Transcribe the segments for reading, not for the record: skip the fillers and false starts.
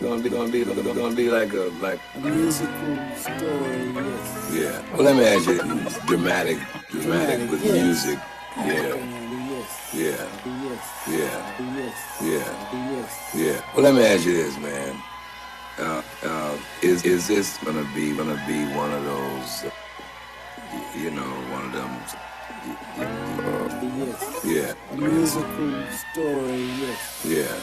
Gonna be like Musical story, yes. yeah. Well, let me ask you, dramatic Dramatic, with yes. music. Yeah, Yes. yeah, Yes. yeah, Yes. yeah, Yes. yeah. Well, let me ask you this, man. Is this gonna be one of those, one of them, Yes. yeah, A musical story, yes. yeah.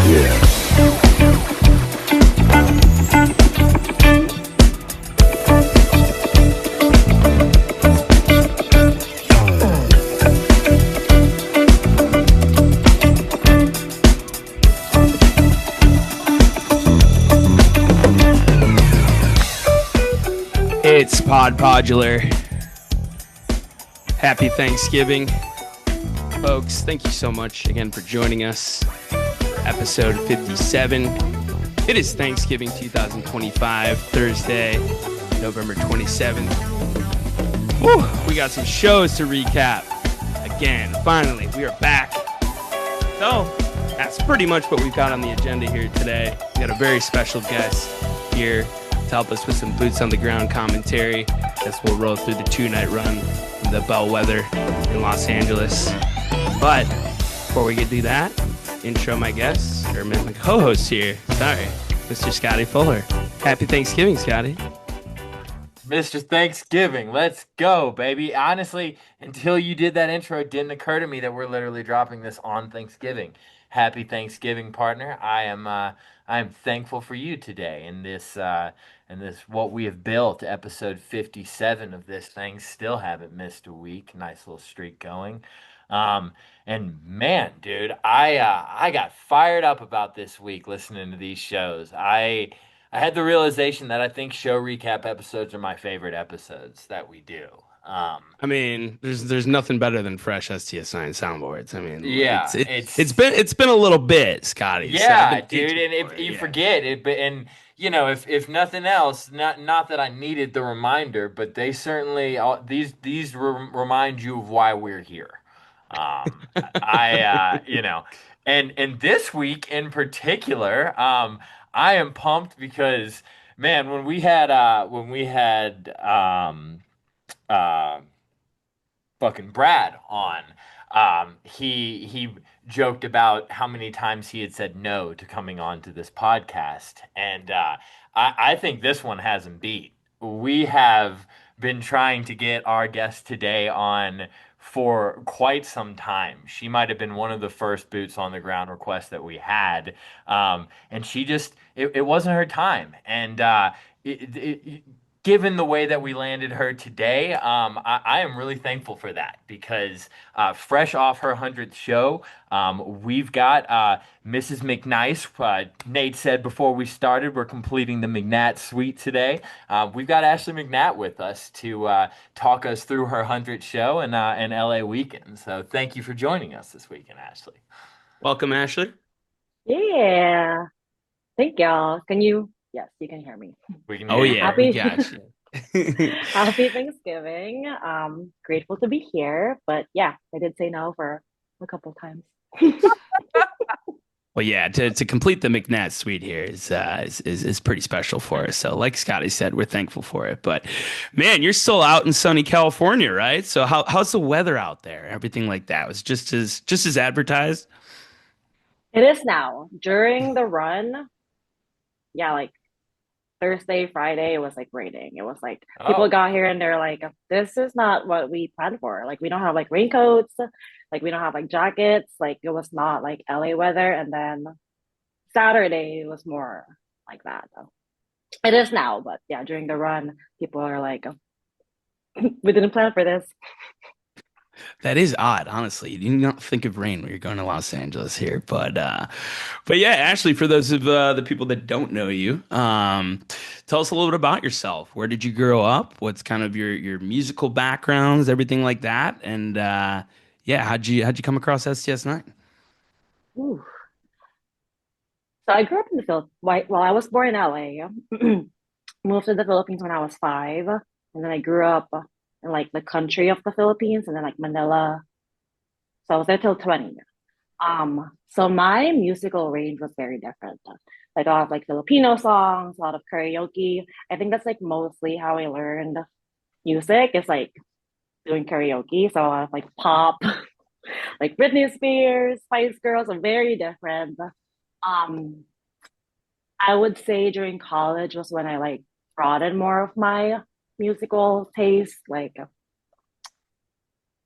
Yeah. It's Podular. Happy Thanksgiving, folks. Thank you so much again for joining us. Episode 57. It is Thanksgiving 2025, Thursday, November 27th. Whew, we got some shows to recap. Again, finally, we are back. So, that's pretty much what we've got on the agenda here today. We got a very special guest here to help us with some boots on the ground commentary as we'll roll through the 2-night run in the Bellwether in Los Angeles. But before we get to that, intro my guest, or my co-host here. Sorry, Mr. Scotty Fuller. Happy Thanksgiving, Scotty. Mr. Thanksgiving, let's go, baby. Honestly, until you did that intro, it didn't occur to me that we're literally dropping this on Thanksgiving. Happy Thanksgiving, partner. I am thankful for you today in this what we have built, episode 57 of this thing. Still haven't missed a week. Nice little streak going. Um, and man, dude, I got fired up about this week listening to these shows. I had the realization that I think show recap episodes are my favorite episodes that we do. Um, I mean, there's nothing better than fresh STS9 soundboards. I mean, yeah, it's been a little bit, Scotty. So I've yeah, been dude. itching And for if it. you Yeah. forget it, but and if nothing else, not that I needed the reminder, but they certainly these remind you of why we're here. And this week in particular, I am pumped because man, when we had uh fucking Brad on. He joked about how many times he had said no to coming on to this podcast, and I think this one has him beat. We have been trying to get our guest today on for quite some time. She might have been one of the first boots on the ground requests that we had, and she just it wasn't her time, and given the way that we landed her today, I am really thankful for that because fresh off her 100th show, we've got Mrs. McNice. Nate said before we started, we're completing the McNatt suite today. We've got Ashley McNatt with us to talk us through her 100th show and LA weekend. So thank you for joining us this weekend, Ashley. Welcome, Ashley. Yeah. Thank y'all. Yes, you can hear me. We can Oh hear you yeah, we perfect. Happy, got you. happy Thanksgiving. Grateful to be here, but yeah, I did say no for a couple times. Well, yeah, to complete the McNatt suite here is pretty special for us. So, like Scotty said, we're thankful for it. But man, you're still out in sunny California, right? So how's the weather out there? Everything like that was just as advertised. It is now. During the run, yeah, like Thursday, Friday, it was like raining. It was like people Oh, got here and they're like, this is not what we planned for. Like, we don't have like raincoats, like, we don't have like jackets. Like, it was not like LA weather. And then Saturday was more like that, though. It is now, but yeah, during the run, people are like, we didn't plan for this. That is odd, honestly. You do not think of rain when you're going to Los Angeles here, but yeah, Ashley, for those of the people that don't know you, tell us a little bit about yourself. Where did you grow up? What's kind of your musical backgrounds, everything like that, and yeah, how'd you come across STS9? Ooh. So I grew up in the Philippines. Well, I was born in LA, moved to the Philippines when I was 5, and then I grew up in like the country of the Philippines, and then like Manila. So I was there till 20. So my musical range was very different. Like a lot of like Filipino songs, a lot of karaoke. I think that's like mostly how I learned music is like doing karaoke. So a lot of like pop, like Britney Spears, Spice Girls are very different. Um, I would say during college was when I like broadened more of my musical taste. Like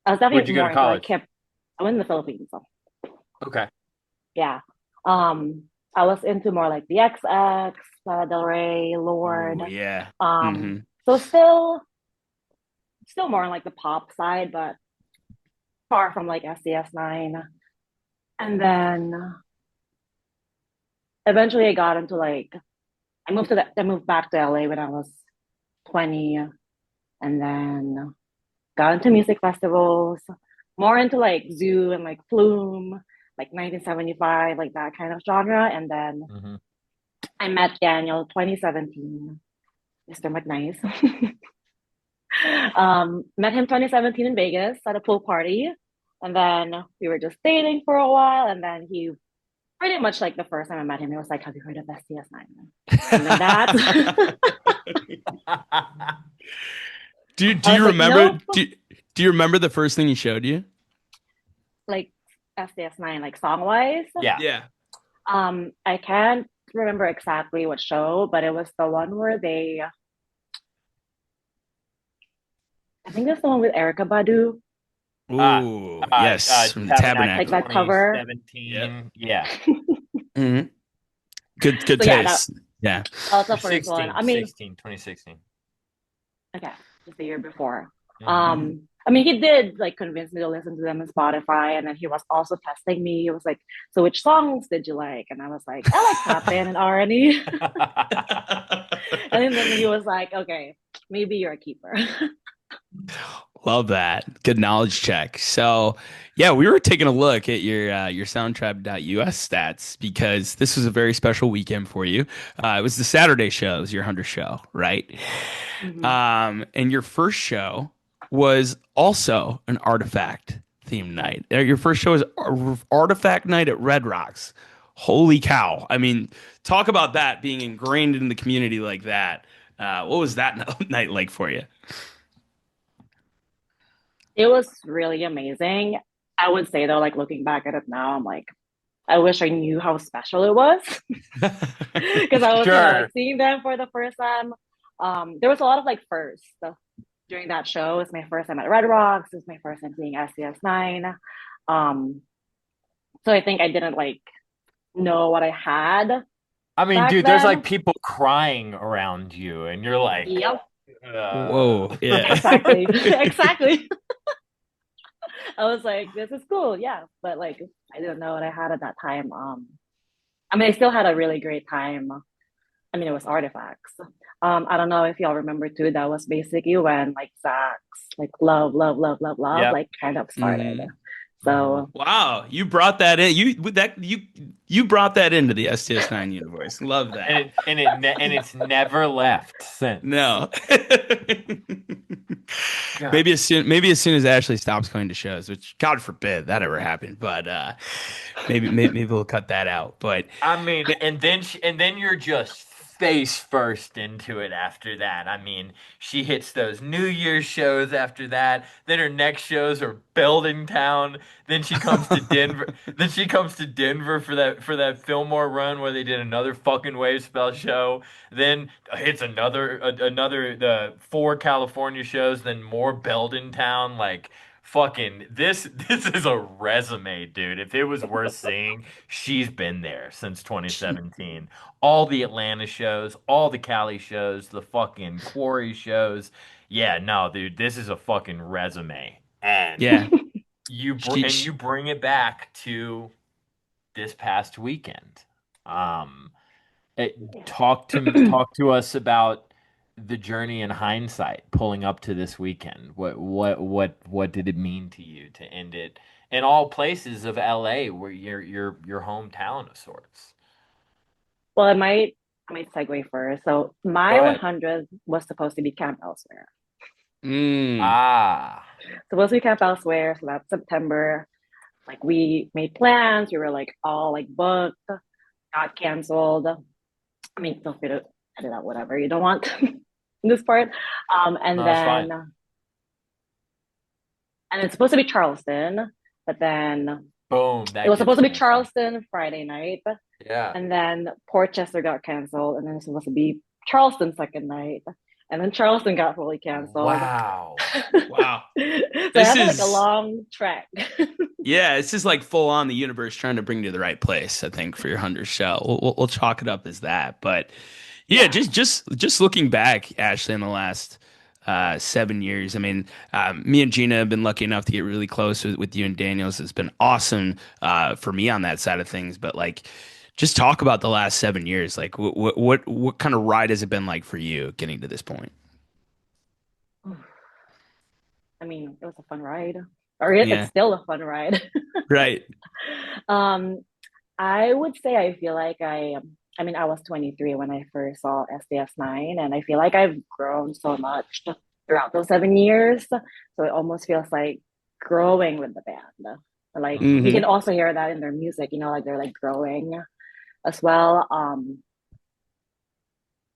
I was Where'd you definitely go more to into like college? hip. I went in the Philippines, so Okay. yeah. Um, I was into more like the XX, Del Rey, Lord. Ooh, yeah. Um, Mm-hmm. so still more on like the pop side, but far from like SDS9. And then eventually I got into like I moved back to LA when I was 20, and then got into music festivals, more into like Zoo and like Flume, like 1975, like that kind of genre. And then Hmm. I met Daniel 2017, Mr. McNice. Met him 2017 in Vegas at a pool party. And then we were just dating for a while. And then he pretty much like the first time I met him, he was like, "Have you heard of SDS9?" And then that, Do I you was like, remember "Nope." do you remember the first thing he showed you? Like SDS9, like song wise. Yeah. Yeah. I can't remember exactly what show, but it was the one where I think it's the one with Erica Badu, Uh, Ooh, yes, from the Tabernacle like Tabernacle. that cover. Yep. 2017. Yeah. Hmm. Good So yeah, that taste. Yeah. that was Or the first one. 16, I mean, 16, 2016. okay, just the year before. Mm-hmm. I mean, he did like convince me to listen to them on Spotify, and then he was also testing me. He was like, "So, which songs did you like?" And I was like, "I like pop band and R&B." And then he was like, "Okay, maybe you're a keeper." Love that. Good knowledge check. So, yeah, we were taking a look at your soundtrap.us stats because this was a very special weekend for you. It was the Saturday show, it was your 100th show, right? Mhm. And your first show was also an artifact themed night. Your first show was Artifact Night at Red Rocks. Holy cow. I mean, talk about that being ingrained in the community like that. What was that night like for you? It was really amazing. I would say though, like looking back at it now, I'm like, I wish I knew how special it was because I was, like Sure. seeing them for the first time. There was a lot of like firsts during that show. It was my first time at Red Rocks. It was my first time seeing SDS9. Um, so I think I didn't like know what I had I mean, back dude, there's like then. people crying around you, and you're like, Yep, Whoa, yeah. exactly, exactly. I was like, this is cool, yeah, but like I didn't know what I had at that time. I mean, I still had a really great time. I mean, it was artifacts. I don't know if y'all remember too. That was basically when like Zach's like love, love, love, love, love yep. like kind of started. Hmm. Hmm. So Wow, you brought that in. You brought that into the STS9 universe. Love And that. it's never left since. No. God. Maybe as soon as Ashley stops going to shows, which God forbid that ever happened, but maybe we'll cut that out. But I mean, and then you're just face first into it after that. I mean, she hits those New Year's shows after that. Then her next shows are Building Town. Then she comes to Denver. Then she comes to Denver for that Fillmore run where they did another fucking Wave Spell show. Then hits another the four California shows. Then more Building Town. Like fucking this is a resume, dude. If it was worth seeing, she's been there since 2017. All the Atlanta shows, all the Cali shows, the fucking Quarry shows. Yeah, no, dude, this is a fucking resume. And yeah, you bring it back to this past weekend. Um, talk to us about the journey in hindsight, pulling up to this weekend. What did it mean to you to end it in all places of LA, where your hometown of sorts? Well, I might segue first. So Go my ahead. 100 was supposed to be Camp Elsewhere. Mm. Ah, Supposed to be Camp Elsewhere, so that's September. Like we made plans, we were like all like booked, got canceled. I mean, feel free to edit out whatever you don't want in this part. And no, it's fine. then and it's supposed to be Charleston, but then Boom, it that was gets supposed to be canceled. Charleston Friday night, Yeah. and then Portchester got canceled, and then it's supposed to be Charleston second night, and then Charleston got fully canceled. Wow. Wow. So I This had like a is long trek. Yeah, it's just like full on the universe trying to bring you to the right place, I think, for your 100th show. We'll chalk it up as that. But yeah, Yeah. just looking back, Ashley, in the last 7 years. I mean, me and Gina have been lucky enough to get really close with you and Daniels. It's been awesome for me on that side of things. But like, just talk about the last 7 years. Like, what kind of ride has it been like for you getting to this point? I mean, it was a fun ride, or it's Yeah, still a fun ride. right. um, I would say I feel like I mean, I was 23 when I first saw SDS9, and I feel like I've grown so much throughout those 7 years. So it almost feels like growing with the band. Like you Hmm. can also hear that in their music, like they're like growing as well.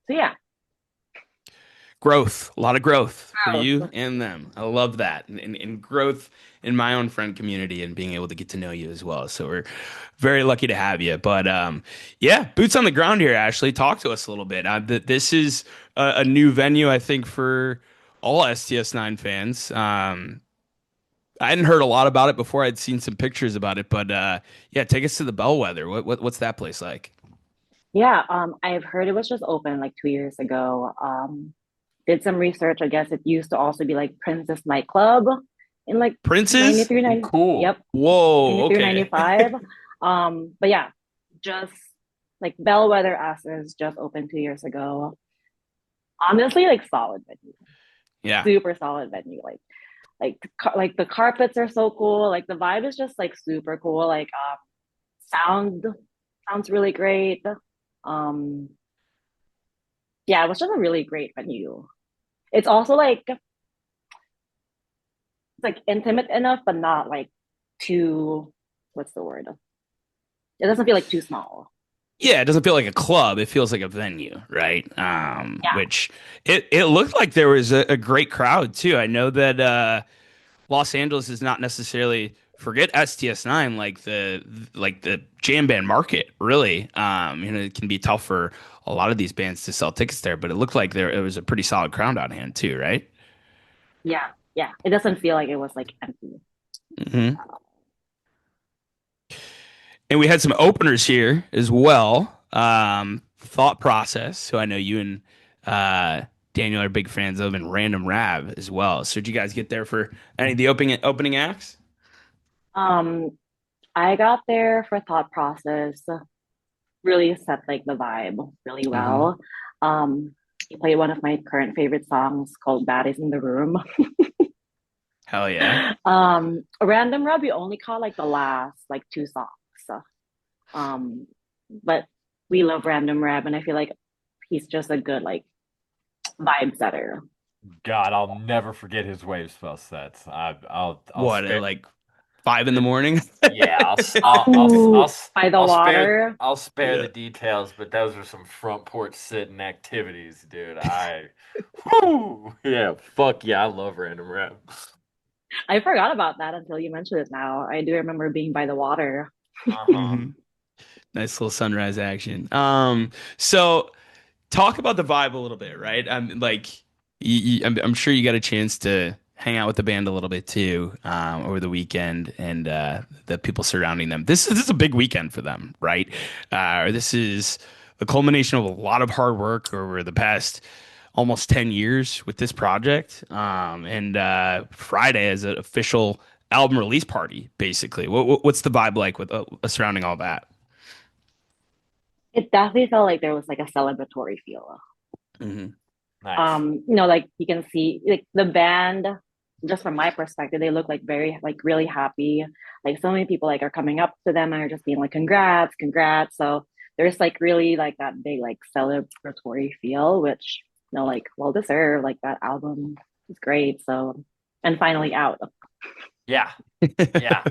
So yeah, Growth, a lot of growth for you growth. and them. I love that. And growth in my own friend community and being able to get to know you as well. So we're very lucky to have you. But yeah, boots on the ground here, Ashley. Talk to us a little bit. This is a new venue, I think, for all STS9 fans. I hadn't heard a lot about it before. I'd seen some pictures about it, but yeah, take us to the Bellwether. What's that place like? Yeah, I've heard it was just open like 2 years ago. Did some research. I guess it used to also be like Princess Nightclub in like Prince's? 93, 90, Cool. yep, Whoa, 93, okay. 95. But yeah, just like Bellwether Asses just opened 2 years ago. Honestly, like solid venue, Yeah. super solid venue. Like the carpets are so cool. Like the vibe is just like super cool. Like sound sounds really great. Um, yeah, it was just a really great venue. It's also like it's like intimate enough, but not like too, what's the word? It doesn't feel like too small. Yeah, it doesn't feel like a club. It feels like a venue, right? Yeah. Which it looked like there was a great crowd too. I know that Los Angeles is not necessarily forget STS9 like the jam band market. Really, it can be tough for a lot of these bands to sell tickets there. But it looked like there it was a pretty solid crowd on hand too, right? Yeah. Yeah. It doesn't feel like it was like empty. Hmm. And we had some openers here as well. Thought Process, who I know you and Daniel are big fans of, and Random Rab as well. So did you guys get there for any of the opening acts? Um, I got there for thought process, really set like the vibe really Hmm. well. He played one of my current favorite songs called Baddies in the Room. Hell yeah. Random Rub, you only caught like the last like two songs. So, um, but we love Random Rab, and I feel like he's just a good like vibe setter. God, I'll never forget his wave spell sets. I'll What, at spare. like 5 in the morning? Yeah, By the I'll spare water. the Yeah. details, but those were some front porch sitting activities, dude. Whoo, yeah, fuck yeah, I love random rap. I forgot about that until you mentioned it now. I do remember being by the water. Uh-huh. Hmm. Nice little sunrise action. So talk about the vibe a little bit, right? I'm like, I'm sure you got a chance to hang out with the band a little bit too over the weekend, and the people surrounding them. This is a big weekend for them, right? This is the culmination of a lot of hard work over the past almost 10 years with this project. And Friday is an official album release party, basically. What's the vibe like with surrounding all that? It definitely felt like there was like a celebratory feel. Hmm. Nice. Like you can see like the band, just from my perspective, they look like very like really happy. Like so many people like are coming up to them and are just being like, congrats, congrats. So there's like really like that big like celebratory feel, which like well deserved. Like that album is great. So and finally out. Yeah, yeah.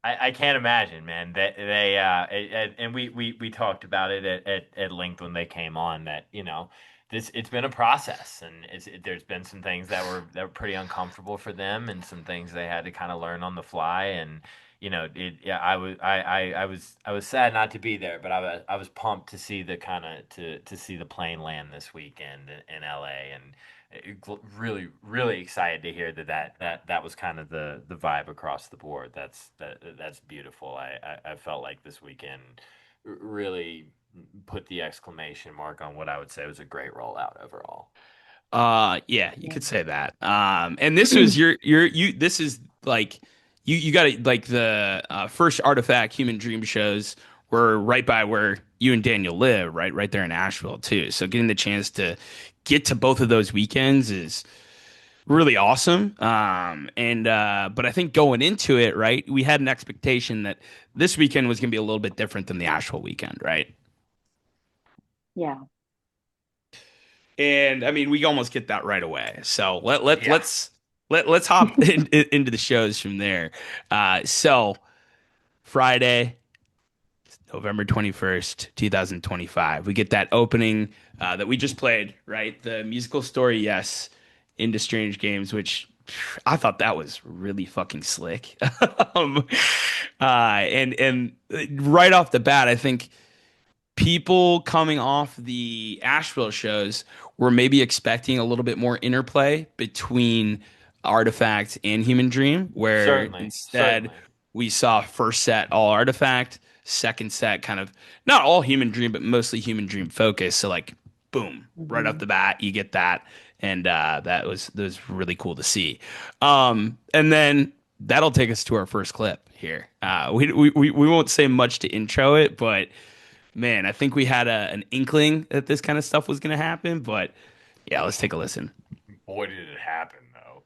I can't imagine, man. That and we talked about it at length when they came on. That it's been a process, and there's been some things that were pretty uncomfortable for them, and some things they had to kind of learn on the fly. And I was sad not to be there, but I was pumped to see the kind of to see the plane land this weekend in LA, and really really excited to hear that was kind of the vibe across the board. That's beautiful. I felt like this weekend really put the exclamation mark on what I would say was a great rollout overall. Yeah, you could say that. And this was this is like you got it like the first Artifact Human Dream shows were right by where you and Daniel live, right there in Asheville too. So getting the chance to get to both of those weekends is really awesome. And but I think going into it, right, we had an expectation that this weekend was going to be a little bit different than the Asheville weekend, right? Yeah. And I mean, we almost get that right away. So Yeah. let's hop into the shows from there. So Friday, November 21st, 2025, we get that opening that we just played, right? The musical story, yes, into Strange Games, which I thought that was really fucking slick. um, and right off the bat, I think people coming off the Asheville shows were maybe expecting a little bit more interplay between Artifact and Human Dream, where instead Certainly. we saw first set all Artifact, second set kind of not all Human Dream, but mostly Human Dream focus. So like, boom, right off the bat, you get that, and that was really cool to see. And then that'll take us to our first clip here. We won't say much to intro it, but man, I think we had an inkling that this kind of stuff was going to happen, but yeah, let's take a listen. Boy, did it happen though.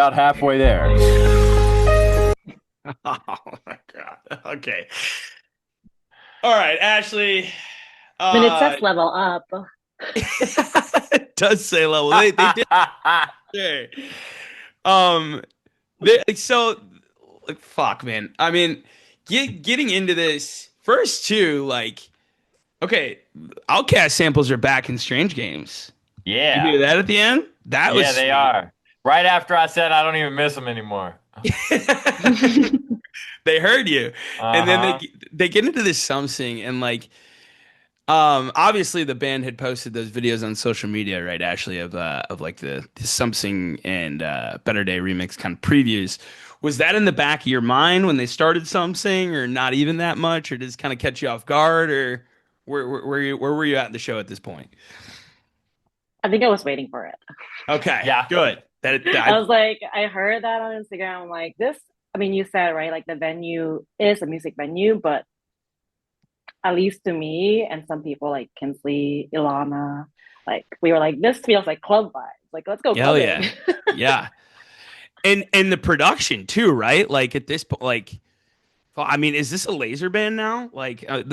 about halfway there. Oh my God. Okay. All right, Ashley. I mean, it says Uh, level up. it does say level. They did say. Um, so like fuck, man. I mean, getting into this first two, like, okay, Outcast samples are back in Strange Games. You Yeah. hear that at the end? That was Yeah, they sweet. are. Right after I said I don't even miss them anymore. They heard you, and then Uh-huh. they get into this something, and like, obviously the band had posted those videos on social media, right, Ashley, of like the something and Better Day remix kind of previews. Was that in the back of your mind when they started something, or not even that much, or just kind of catch you off guard, or where were you at in the show at this point? I think I was waiting for it. Okay, Yeah. good. I was like, I heard that on Instagram. I'm like, this, I mean, you said, right? Like the venue is a music venue, but at least to me and some people like Kinsley, Ilana, like we were like, this feels like club vibes. Like, let's go hell clubbing. yeah, yeah, and the production too, right? Like at this point, like, well, I mean, is this a laser band now? Like, uh,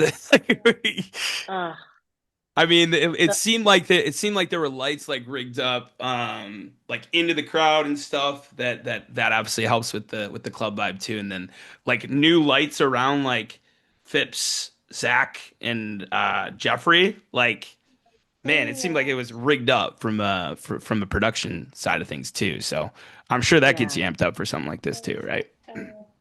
I mean, it the, seemed like it seemed like there were lights like rigged up, like into the crowd and stuff. That obviously helps with the club vibe too. And then like new lights around like Phipps, Zach, and Jeffrey. Like, man, it seemed like it was rigged up from the production side of things too. So I'm sure that gets yeah, you amped up for something like this too, right?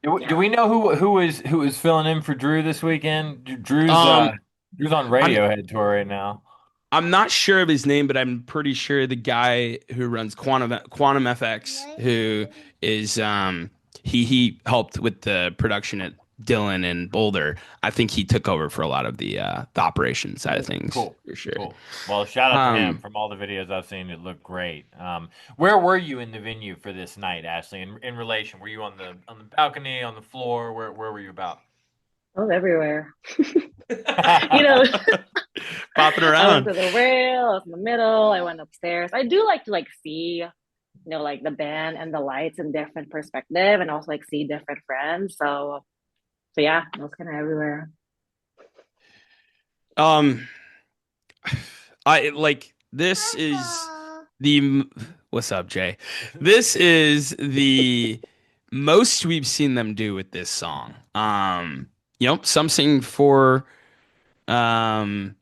Do yeah. we know who was filling in for Drew this weekend? Um, Drew's on I'm Radiohead tour right now. I'm not sure of his name, but I'm pretty sure the guy who runs Quantum FX, who is he helped with the production at Dylan and Boulder. I think he took over for a lot of the operation side of things Cool. for sure. Cool. Well, shout out to him. Um, From all the videos I've seen, it looked great. Where were you in the venue for this night, Ashley? In relation, were you on the balcony, on the floor? Where were you about? I was everywhere. You know, popping I went around. to the rail, I was in the middle, I went upstairs. I do like to like see, like the band and the lights in different perspective and also like see different friends. So yeah, I was kind of everywhere. Um, I like this is the what's up, Jay? This is the most we've seen them do with this song. Something for um,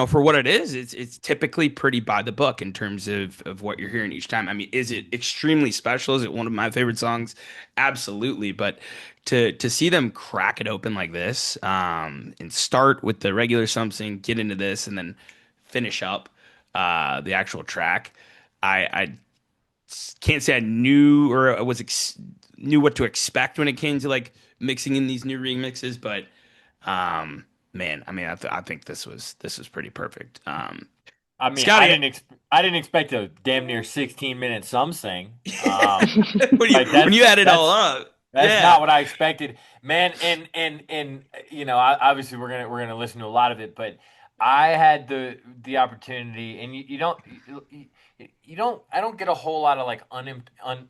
for what it is. It's typically pretty by the book in terms of what you're hearing each time. I mean, is it extremely special? Is it one of my favorite songs? Absolutely, but to see them crack it open like this, and start with the regular something, get into this, and then finish up the actual track. I can't say I knew or knew what to expect when it came to like mixing in these new remixes, but man, I mean, I think this was pretty perfect. I mean, Scotty, I didn't expect a damn near 16-minute something. when Like you add it all up, that's yeah, not what I expected, man. And obviously we're gonna listen to a lot of it, but I had the opportunity, and you don't I don't get a whole lot of like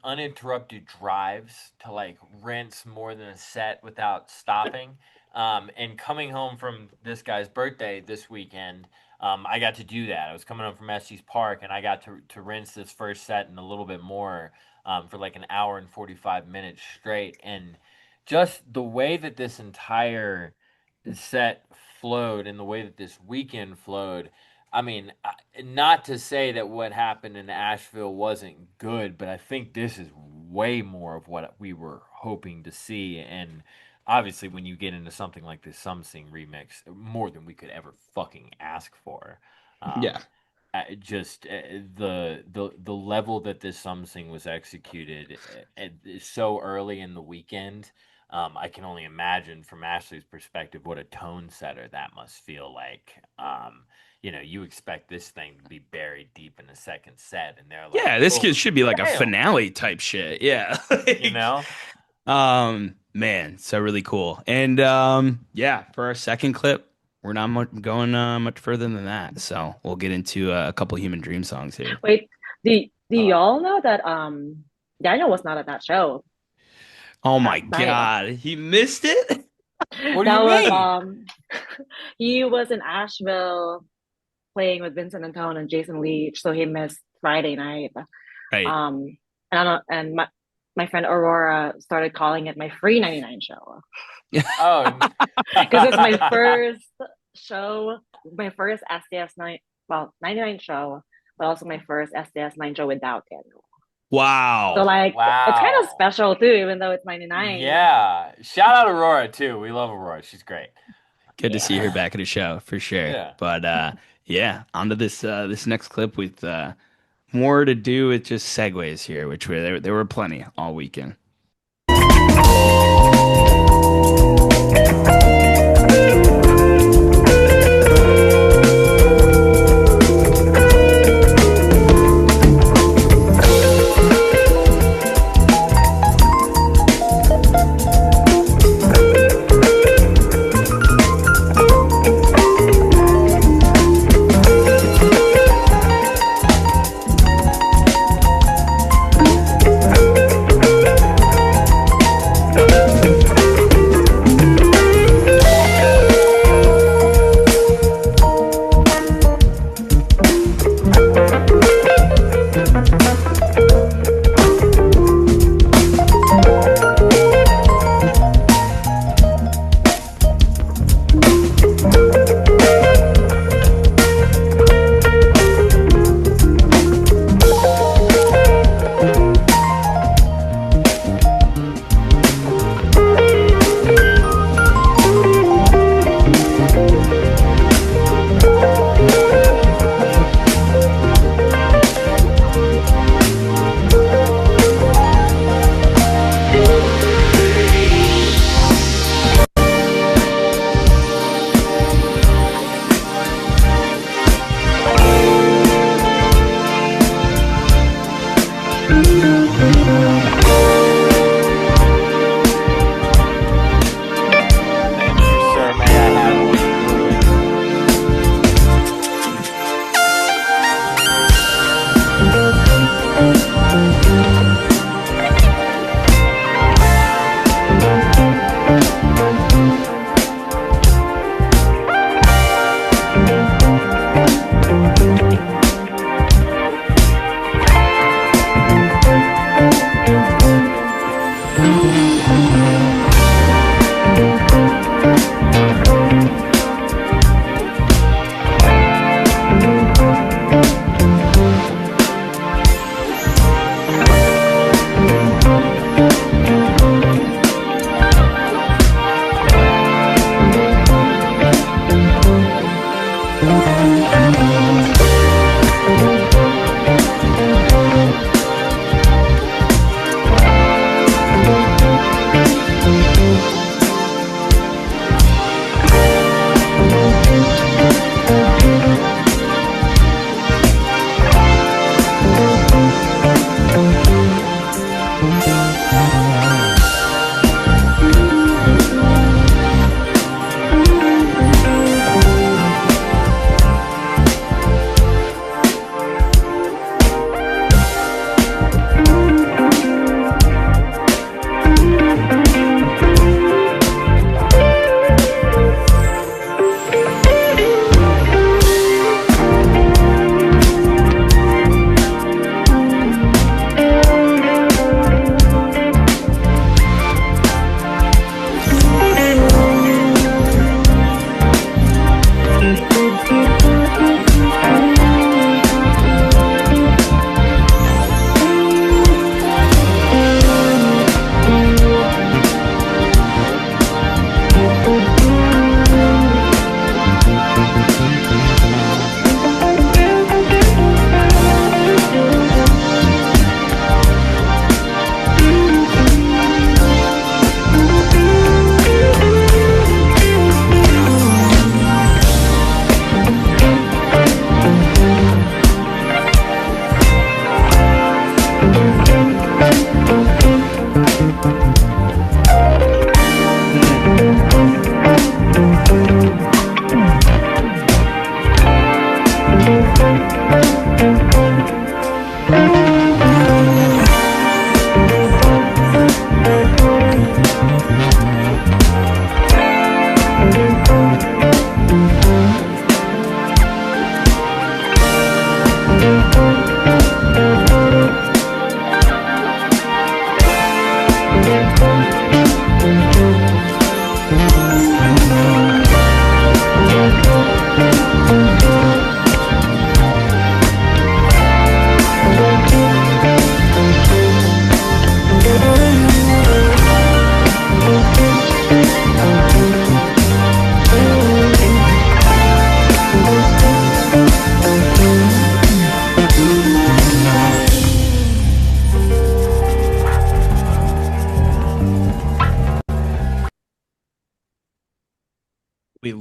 uninterrupted drives to like rinse more than a set without stopping. And coming home from this guy's birthday this weekend, I got to do that. I was coming home from Estes Park, and I got to rinse this first set and a little bit more, for like an hour and 45 minutes straight. And just the way that this entire set flowed and the way that this weekend flowed. I mean, not to say that what happened in Asheville wasn't good, but I think this is way more of what we were hoping to see. And obviously, when you get into something like this Something remix, more than we could ever fucking ask for. yeah, Um, just the level that this Something was executed so early in the weekend. I can only imagine from Ashley's perspective what a tone setter that must feel like. You expect this thing to be buried deep in the second set, and they're like, yeah. This "Oh, should be like a damn!" finale type shit. Yeah, You know? man, so really cool. And yeah, for our second clip, we're not going much further than that. So we'll get into a couple Human Dream songs here. Wait, do Uh, y'all know that Daniel was not at that show Oh my that night. God, he missed it. What do That you was mean? he was in Asheville playing with Vincent Antone and Jason Leach, so he missed Friday night. Right. And I don't, and my friend Aurora started calling it my free 99 show Oh, because it's my first show, my first SDS 99 show, but also my first SDS 9 show without Daniel. Wow. So like it's kind of Wow. special too, even though it's 99. Yeah. Shout out Aurora too. We love Aurora. She's great. Good to see Yeah. her back at a show for sure. Yeah. But yeah, onto this next clip with more to do with just segues here, which there were plenty all weekend. Thank you, sir. May I have one?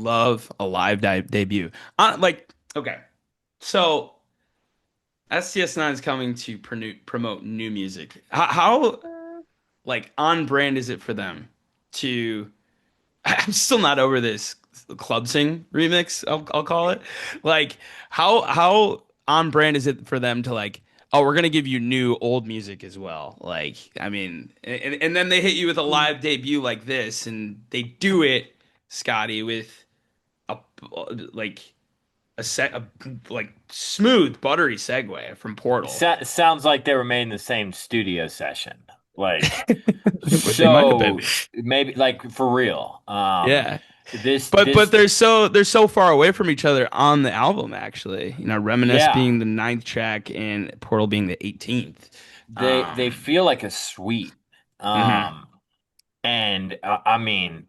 love a live debut. Okay, so STS9 is coming to promote new music. How like on brand is it for them to? I'm still not over this club sing remix. I'll call it. Like how on brand is it for them to like? Oh, we're gonna give you new old music as well. Like, I mean, and then they hit you with a live debut like this, and they do it, Scotty, with a like a like smooth, buttery segue from Portal. Sounds like they were made in the same studio session. Like, They might have been. so maybe like for real. Yeah. This But this they're so far away from each other on the album actually. Reminisce yeah, being the ninth track and Portal being the 18th. they feel like a suite. Mhm. Um, and I mean,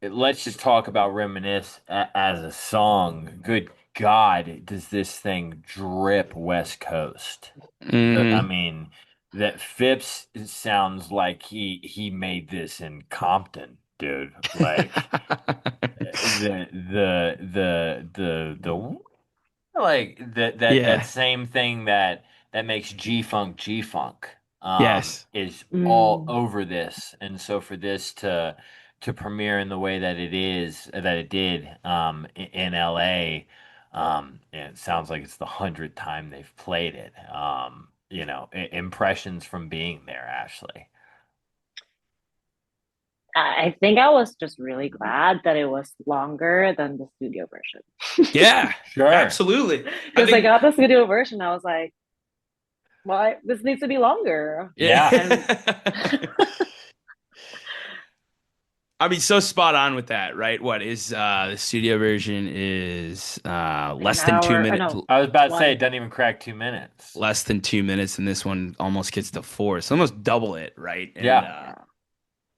let's just talk about Reminisce as a song. Good God, does this thing drip West Coast? I Mhm. mean, that Phipps sounds like he made this in Compton, dude. Like the like that Yeah. same thing that makes G Funk Yes. is all Mm. over this. And so for this to premiere in the way that it did in LA, it sounds like it's the 100th time they've played it. Impressions from being there, Ashley. I think I was just really glad that it was longer than the studio version. Yeah. Sure. Absolutely. I Because I think got the studio version, I was like, why this needs to be longer? Yeah. And yeah. I mean, so spot on with that, right? What is the studio version is like an less than two hour, or minutes, no, I was about to say it one. doesn't even crack 2 minutes. less than 2 minutes, and this one almost gets to four. So almost double it, right? And Yeah. Yeah.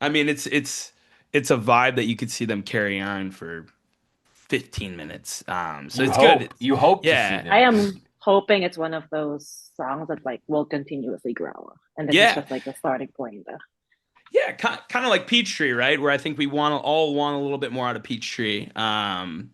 I mean, it's a vibe that you could see them carry on for 15 minutes. So You it's good. hope you hope to see Yeah, I them. am hoping it's one of those songs that like will continuously grow. And this is yeah, just like the starting point. yeah. Kind of like Peachtree, right? Where I think we all want a little bit more out of Peachtree.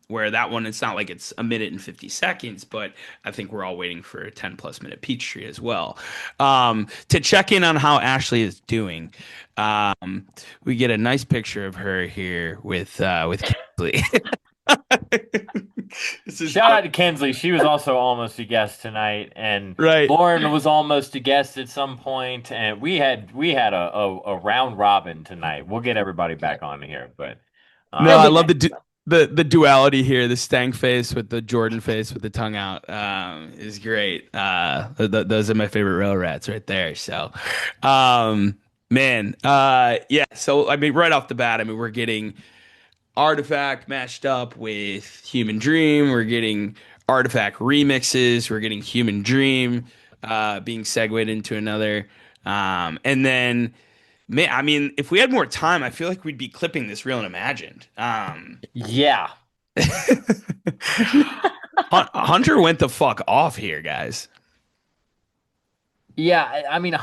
Where that one, it's not like it's a minute and 50 seconds, but I think we're all waiting for a 10 plus minute Peachtree as well. To check in on how Ashley is doing, um, we get a nice picture of her here with Kingsley. This is Shout out to Kensley. She was also almost a guest tonight, and right. Lauren was almost a guest at some point, and we had a round robin tonight. We'll get everybody back on here, but No, It'll I be love nice. the duality here. The Stank face with the Jordan face with the tongue out is great. Those are my favorite rail rats right there. So, man, yeah. So I mean, right off the bat, I mean, we're getting Artifact matched up with Human Dream. We're getting Artifact remixes. We're getting Human Dream being segued into another. And then, man, I mean, if we had more time, I feel like we'd be clipping this real and imagined. yeah, Hunter went the fuck off here, guys. yeah. I mean,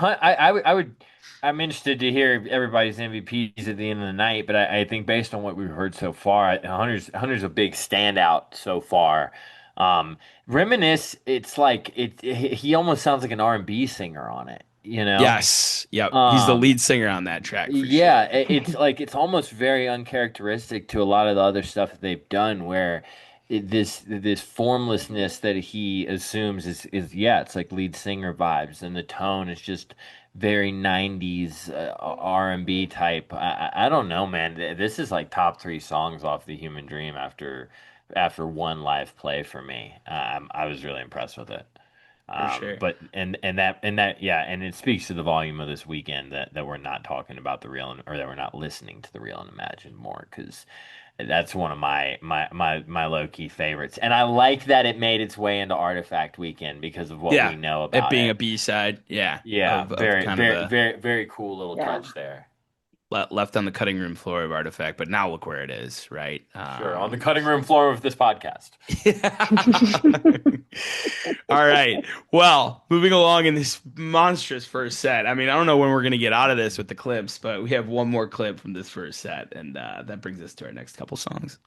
I'm interested to hear everybody's MVPs at the end of the night, but I think based on what we've heard so far, Hunter's a big standout so far. Um, Reminisce, it's like he almost sounds like an R&B singer on it, you know? Yes. Yep. He's the Um, lead singer on that track for Yeah, sure. it's like it's almost very uncharacteristic to a lot of the other stuff that they've done, where this formlessness that he assumes is yeah, it's like lead singer vibes, and the tone is just very 90s R&B type. I don't know, man. This is like top three songs off the Human Dream after one live play for me. I was really impressed with it. For sure. But and that yeah, and it speaks to the volume of this weekend that we're not talking about the real or that we're not listening to the real and imagined more because that's one of my low key favorites, and I like that it made its way into Artifact Weekend because of what we Yeah. know It about being a it. B-side. Yeah. Yeah, Of very kind of very a very very cool little Yeah. touch there. left on the cutting room floor of Artifact, but now look where it is, right? Sure, on the cutting room floor of this podcast. All right. Well, moving along in this monstrous first set. I mean, I don't know when we're going to get out of this with the clips, but we have one more clip from this first set, and that brings us to our next couple songs.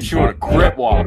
sure to grip walk.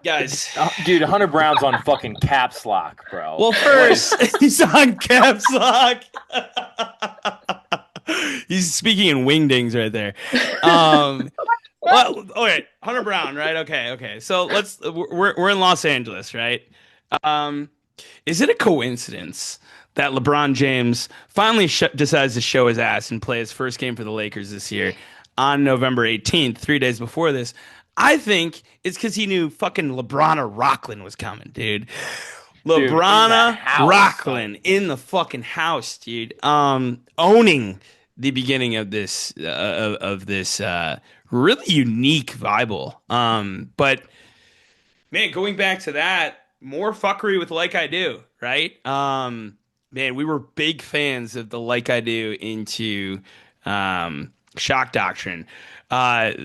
Guys. Dude, Hunter Brown's on fucking caps lock, bro. Well, first, he's on caps lock. He's speaking in wingdings right there. Well, okay, Hunter Brown, right? Okay. So we're in Los Angeles, right? Um, is it a coincidence that LeBron James finally decides to show his ass and play his first game for the Lakers this year on November 18th, 3 days before this? I think it's because he knew fucking LeBrona Rocklin was coming, dude. Dude, in the LeBrona house. Rocklin in the fucking house, dude. Owning the beginning of this really unique Bible. But man, going back to that, more fuckery with Like I Do, right? Man, we were big fans of the Like I Do into Shock Doctrine.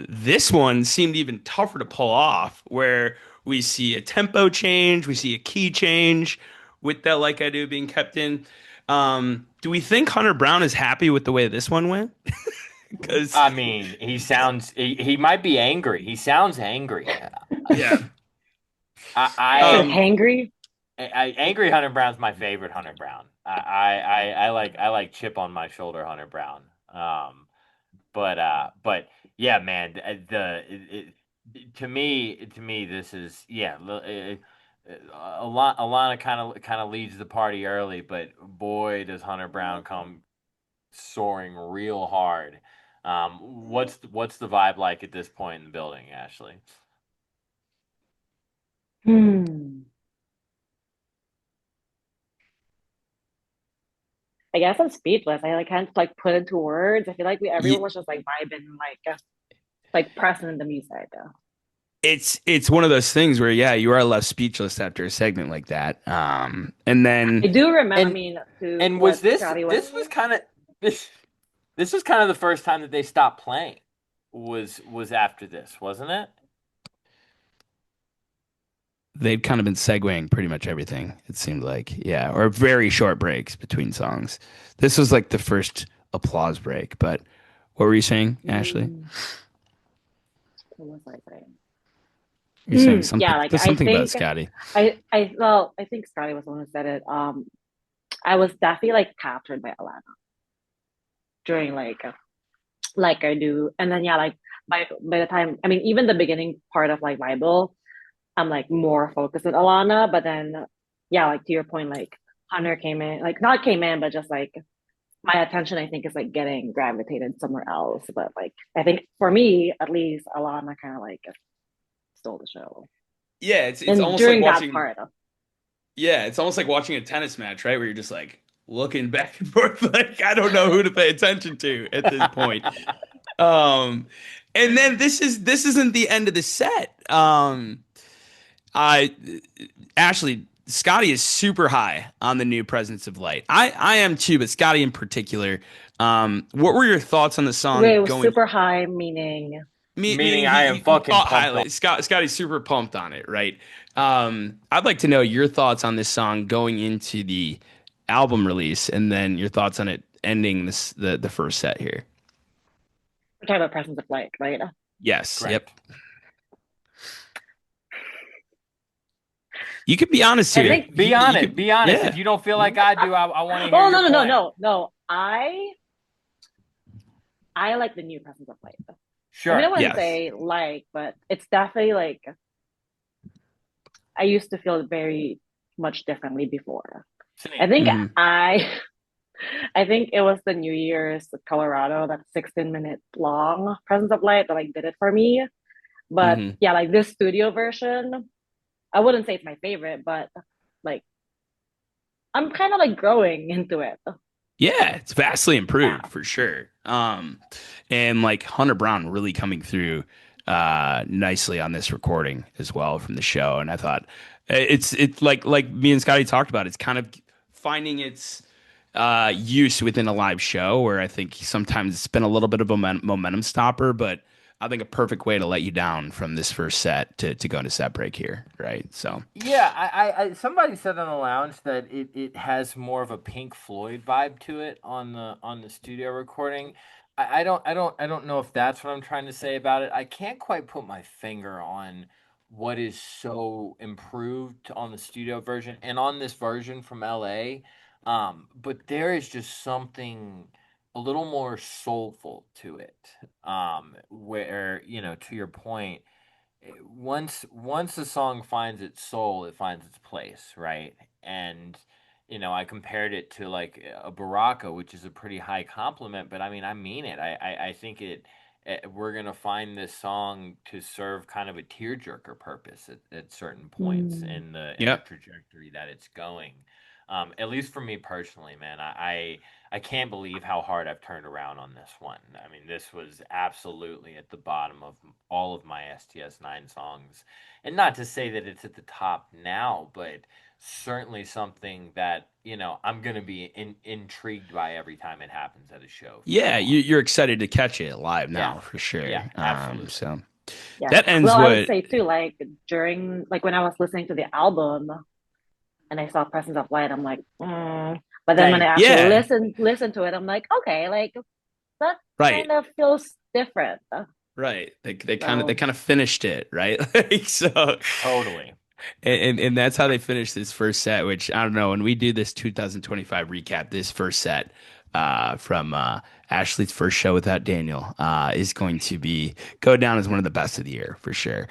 This one seemed even tougher to pull off, where we see a tempo change, we see a key change with that Like I Do being kept in. Do we think Hunter Brown is happy with the way this one went? Because I mean, he might be angry. He sounds angry. yeah, Said I, hangry. Angry Hunter Brown's my favorite Hunter Brown. I like chip on my shoulder Hunter Brown. But yeah, man, to me this is yeah. Alana kind of leads the party early, but boy does Hunter Brown come soaring real hard. What's the vibe like at this point in the building, Ashley? Hmm. I guess I'm speechless. I like can't like put into words. I feel like everyone was just like vibing, like pressing in the music. it's one of those things where yeah, you are left speechless after a segment like that. And I then do remember. I And mean, to and was what this Scotty was this was kind of this this was kind of the first time that they stopped playing. Was after this, wasn't it? they've kind of been segueing pretty much everything, it seemed like. Yeah, or very short breaks between songs. This was like the first applause break, but what were you saying, Ashley? saying. What was I saying? You're saying Yeah, something like there's I something about think Scotty. I think Scotty was the one who said it. I was definitely like captured by Alana during like I do, and then yeah, like by the time I mean even the beginning part of like Bible, I'm like more focused with Alana, but then yeah, like to your point, like Hunter came in, like not came in, but just like my attention I think is like getting gravitated somewhere else. But like I think for me at least, Alana kind of like stole the show, Yeah, it's and almost like during that watching part, yeah, it's almost like watching a tennis match, right? Where you're just like looking back and forth like I don't know who to pay attention to at this point. Um and then this isn't the end of the set. I Ashley, Scotty is super high on the new Presence of Light. I am too, but Scotty in particular. What were your thoughts on the wait, it song was going? super high, meaning Meaning Meaning I am he fucking thought pumped on. highly. Scotty's super pumped on it, right? I'd like to know your thoughts on this song going into the album release, and then your thoughts on it ending the first set here. we're talking about presence of light, right? Yes. Yep. Correct. You could be honest I here. think. Be You honest. could. Be honest. If Yeah. you don't feel like I do, I want to hear Oh your no no no plan. no no! I like the new presence of light. I mean, I Sure. wouldn't Yes. say like, but it's definitely like I used to feel very much differently before. I Same. think Hmm. I I think it was the New Year's Colorado, that 16-minute long presence of light that like did it for me. But Hmm. yeah, like this studio version, I wouldn't say it's my favorite, but like I'm kind of like growing into it. Yeah, it's vastly Yeah. improved for sure. And like Hunter Brown really coming through nicely on this recording as well from the show. And I thought it's like me and Scotty talked about, it's kind of finding its use within a live show where I think sometimes it's been a little bit of a momentum stopper, but I think a perfect way to let you down from this first set to go into set break here, right? So Yeah, somebody said on the lounge that it has more of a Pink Floyd vibe to it on the studio recording. I don't know if that's what I'm trying to say about it. I can't quite put my finger on what is so improved on the studio version and on this version from LA. But there is just something a little more soulful to it. Where, to your point, once a song finds its soul, it finds its place, right? And I compared it to like a Baraka, which is a pretty high compliment, but I mean it. I think we're gonna find this song to serve kind of a tearjerker purpose at certain points Mm. in the Yep. trajectory that it's going. At least for me personally, man, I can't believe how hard I've turned around on this one. I mean, this was absolutely at the bottom of all of my STS9 songs. And not to say that it's at the top now, but certainly something that, I'm going to be intrigued by every time it happens at a show for Yeah, sure. you're excited to catch it live Yeah. now for sure. Yeah, absolutely. So Yeah. that ends Well, I would what. say too, like during like when I was listening to the album and I saw Presence of Light, I'm like, but then when I Same. actually Yeah, listen to it, I'm like, okay, like that right, kind of feels different. right. They So kind of finished it, right? Like, so, Totally. and that's how they finished this first set. Which I don't know. When we do this 2025 recap, this first set from Ashley's first show without Daniel is going to be go down as one of the best of the year for sure.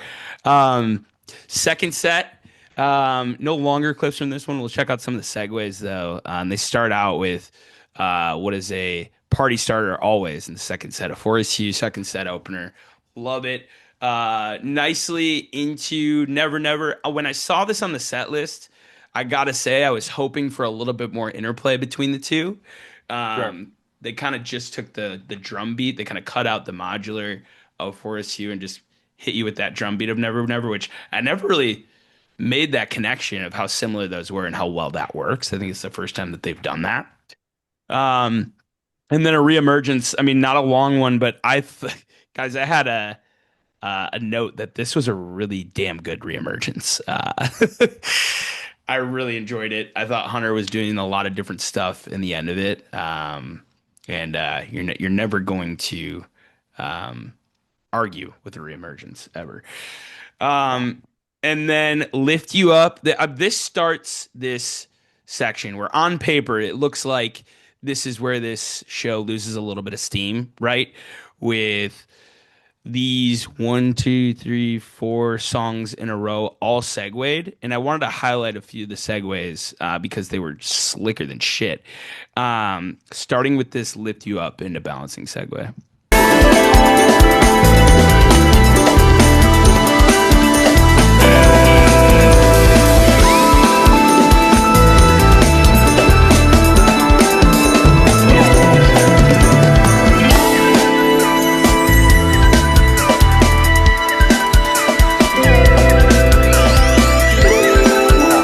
Um, Second set. No longer clips from this one. We'll check out some of the segues though. They start out with what is a party starter always in the second set, a Forest Hugh second set opener. Love it. Nicely into Never Never. When I saw this on the set list, I gotta say I was hoping for a little bit more interplay between the two. Sure. They kind of just took the drum beat. They kind of cut out the modular of Forest Hugh and just hit you with that drum beat of Never Never, which I never really made that connection of how similar those were and how well that works. I think it's the first time that they've done that. Um, and then a reemergence. I mean, not a long one, but guys, I had a note that this was a really damn good reemergence. I really enjoyed it. I thought Hunter was doing a lot of different stuff in the end of it, and you're never going to argue with a reemergence ever. Yeah. And then lift you up. This starts this section where on paper it looks like this is where this show loses a little bit of steam, right? With these one, two, three, four songs in a row, all segued. And I wanted to highlight a few of the segues because they were slicker than shit. Starting with this lift you up into balancing segue.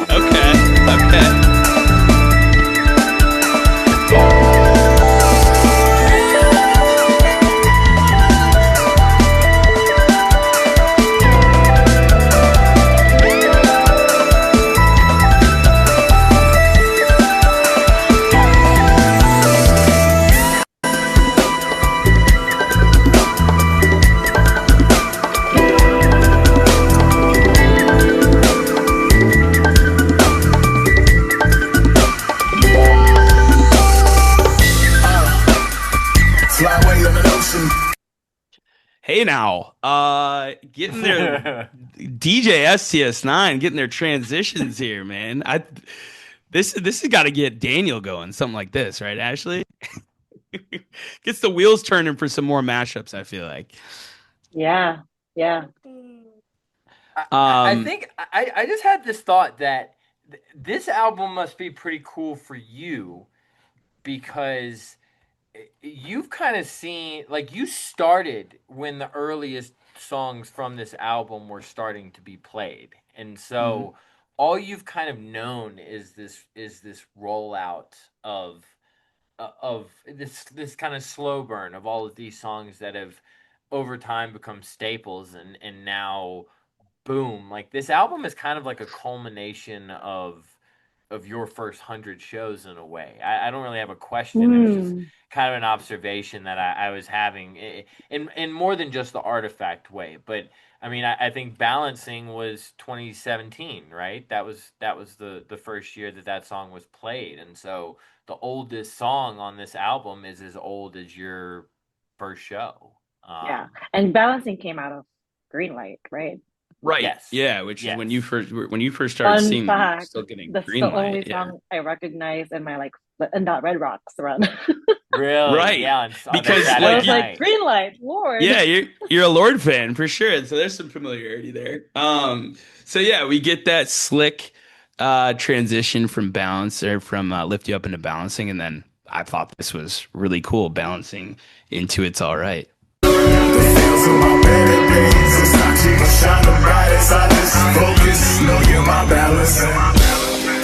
Okay, okay. Flyway on the ocean. Hey now, getting their DJ STS9, getting their transitions here, man. This has got to get Daniel going, something like this, right, Ashley? Gets the wheels turning for some more mashups. I feel like. yeah, yeah. I Um, think I just had this thought that this album must be pretty cool for you because you've kind of seen, like, you started when the earliest songs from this album were starting to be played, and mhm. so all you've kind of known is this rollout of this kind of slow burn of all of these songs that have over time become staples, and now boom, like this album is kind of like a culmination of of your first 100 shows in a way. I don't really have a question. It was just kind of an observation that I was having in more than just the artifact way. But I mean, I think Balancing was 2017, right? That was the first year that song was played, and so the oldest song on this album is as old as your first show. Yeah. And Balancing came out of Greenlight, right? Right. Yes. Yeah, which is when you Yes. first started Fun seeing them, you were fact, still getting that's green the only light. Yeah. song I recognize in my in that Red Rocks run. Really? Right. Yeah, on the Because I like was Saturday you like, night. green light, Lord. yeah, you're a Lord fan for sure. So there's some familiarity there. So yeah, we get that slick transition from balance or from lift you up into balancing, and then I thought this was really cool balancing into it's all right. Feels of my better days. Versace will shine the brightest. I just focus. Know you're my balance.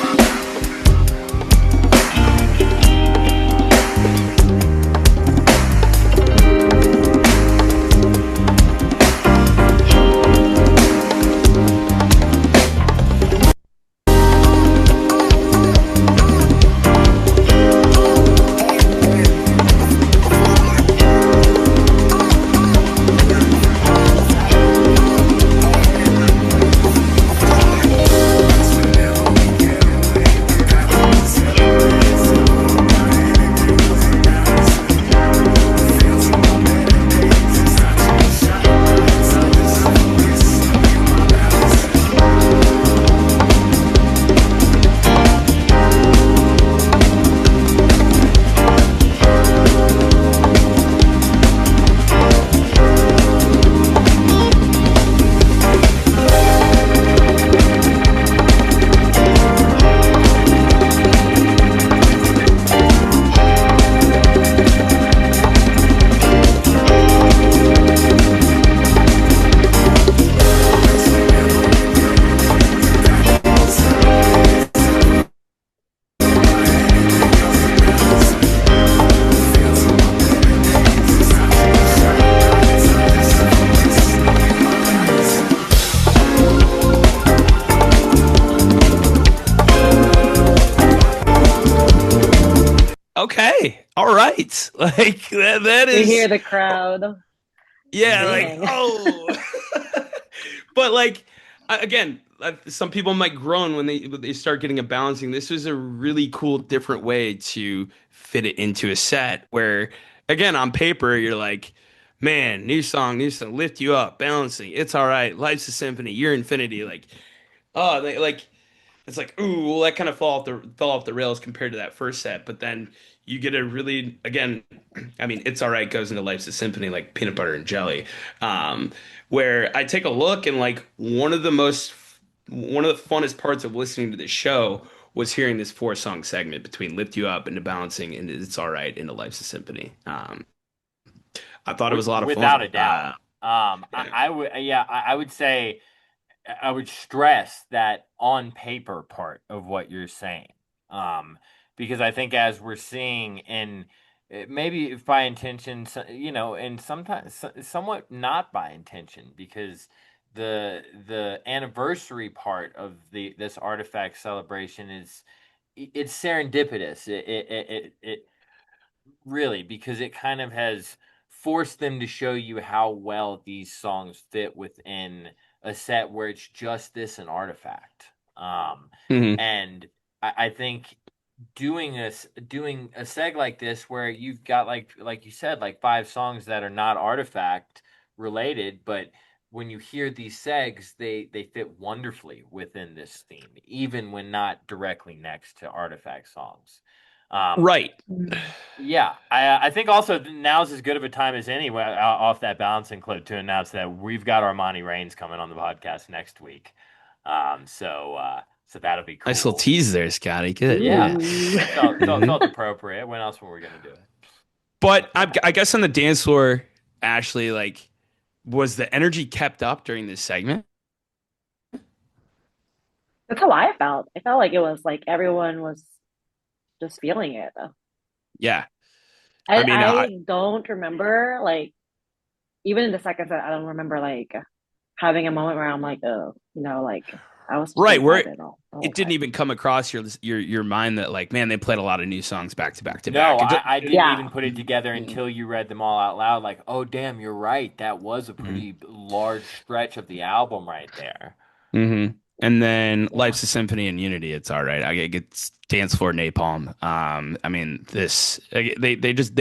Okay. All right. Like that You hear is the crowd yeah, like singing. oh. But like again, some people might groan when they start getting a balancing. This was a really cool, different way to fit it into a set. Where again, on paper, you're like, man, new song, lift you up, balancing. It's all right. Life's a symphony. You're infinity. Like, oh, like it's like, ooh, well, that kind of fell off the rails compared to that first set. But then you get a really, again, I mean, it's all right goes into Life's a Symphony like peanut butter and jelly, where I take a look and like one of the funnest parts of listening to this show was hearing this four song segment between Lift You Up into Balancing and It's All Right into Life's a Symphony. I thought it was a lot of Without a fun. doubt. Yeah. I would, yeah, I would say, I would stress that on paper part of what you're saying. Um, because I think as we're seeing, and maybe if by intention, and sometimes somewhat not by intention, because the anniversary part of this artifact celebration is it's serendipitous. It really, because it kind of has forced them to show you how well these songs fit within a set where it's just this an artifact. Mhm. And I think doing a seg like this where you've got like you said, like five songs that are not artifact related, but when you hear these segs, they fit wonderfully within this theme, even when not directly next to artifact songs. Um, Right. yeah, I think also now's as good of a time as any off that balancing clip to announce that we've got Armani Reigns coming on the podcast next week. So that'll be Nice little cool. tease there, Scotty. Good. Yeah. Yeah, Ooh. felt appropriate. When else were we gonna do it? But I guess on the dance floor, Ashley, like, was the energy kept up during this segment? That's how I felt. I felt like it was like everyone was just feeling it. Yeah. I I mean, I don't remember like even in the second set, I don't remember like having a moment where I'm like, oh, like I was just Right, where excited the whole it didn't time. even come across your mind that like, man, they played a lot of new songs back to back to No, back. I didn't Yeah. even put it together until you read them all out loud. Like, oh, damn, you're right. That was a Mhm. pretty large stretch of the album right there. And then Yeah. Life's a Symphony and Unity. It's all right. I get Dance Floor Napalm. I mean, this they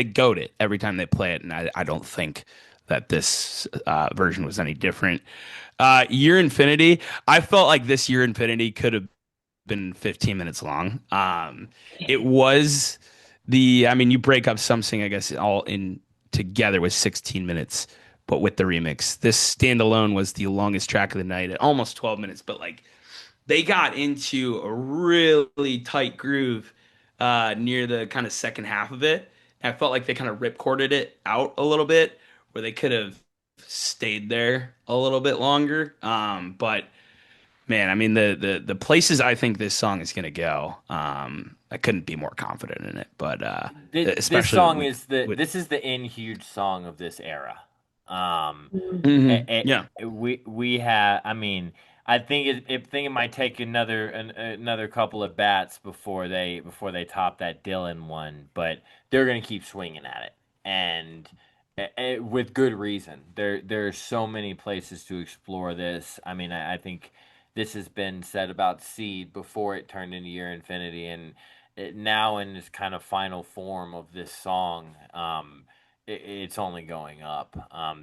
goat it every time they play it, and I don't think that this version was any different. Year Infinity. I felt like this Year Infinity could have been 15 minutes long. It was I mean, you break up something, I guess, all in together was 16 minutes, but with the remix, this standalone was the longest track of the night at almost 12 minutes. But like, they got into a really tight groove near the kind of second half of it. And I felt like they kind of ripcorded it out a little bit, where they could have stayed there a little bit longer. But man, I mean the places I think this song is gonna go, I couldn't be more confident in it. But This especially song with is with this is the in huge song of this era. Um, Mhm. Yeah. we have. I mean, I think it might take another couple of bats before they top that Dylan one, but they're gonna keep swinging at it, and with good reason. There's so many places to explore this. I mean, I think this has been said about Seed before it turned into Year Infinity, and now in this kind of final form of this song. It's only going up.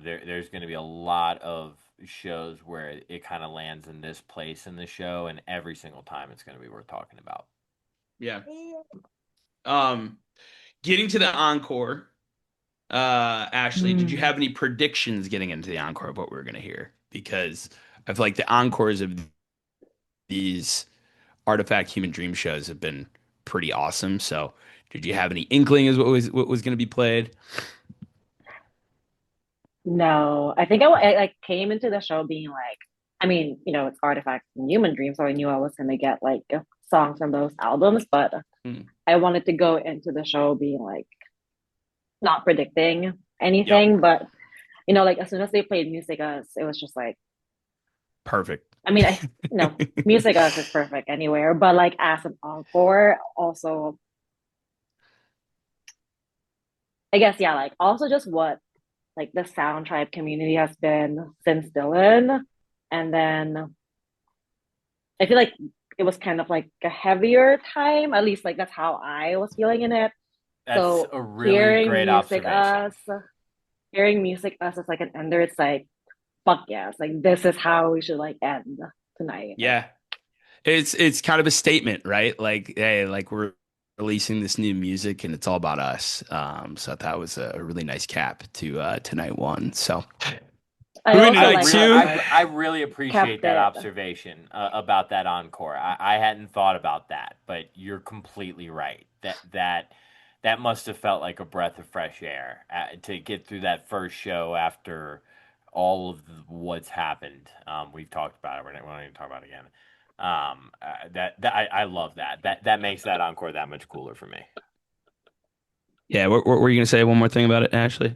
There's going to be a lot of shows where it kind of lands in this place in the show, and every single time it's going to be worth talking about. Yeah. Um, Getting to the encore. Ashley, did you Mm. have any predictions getting into the encore of what we are gonna hear? Because I feel like the encores of these Artifact Human Dream shows have been pretty awesome. So, did you have any inkling as what was going to be played? No, I think I like came into the show being like, I mean, it's Artifacts and Human Dream, so I knew I was gonna get like songs from those albums, but Hmm. I wanted to go into the show being like not predicting Yep, anything, but like as soon as they played Music Us, it was just like, perfect. I mean, Music Us is perfect anywhere, but like as an encore, also, I guess, yeah, like also just what like the Sound Tribe community has been since Dylan, and then I feel like it was kind of like a heavier time, at least like that's how I was feeling in it. That's So a really great observation. Hearing Music Us as like an ender, it's like, fuck yes, like this is how we should like end tonight. Yeah, it's kind of a statement, right? Like, hey, like we're releasing this new music and it's all about us. So that was a really nice cap to night one. So I moving to also I night like re- how they two. like I really appreciate kept that it. observation about that encore. I hadn't thought about that, but you're completely right. That must have felt like a breath of fresh air to get through that first show after all of what's happened. We've talked about it. We're not going to talk about it again. I love that. That makes that encore that much cooler for me. Yeah, what were you gonna say? One more thing about it, Ashley?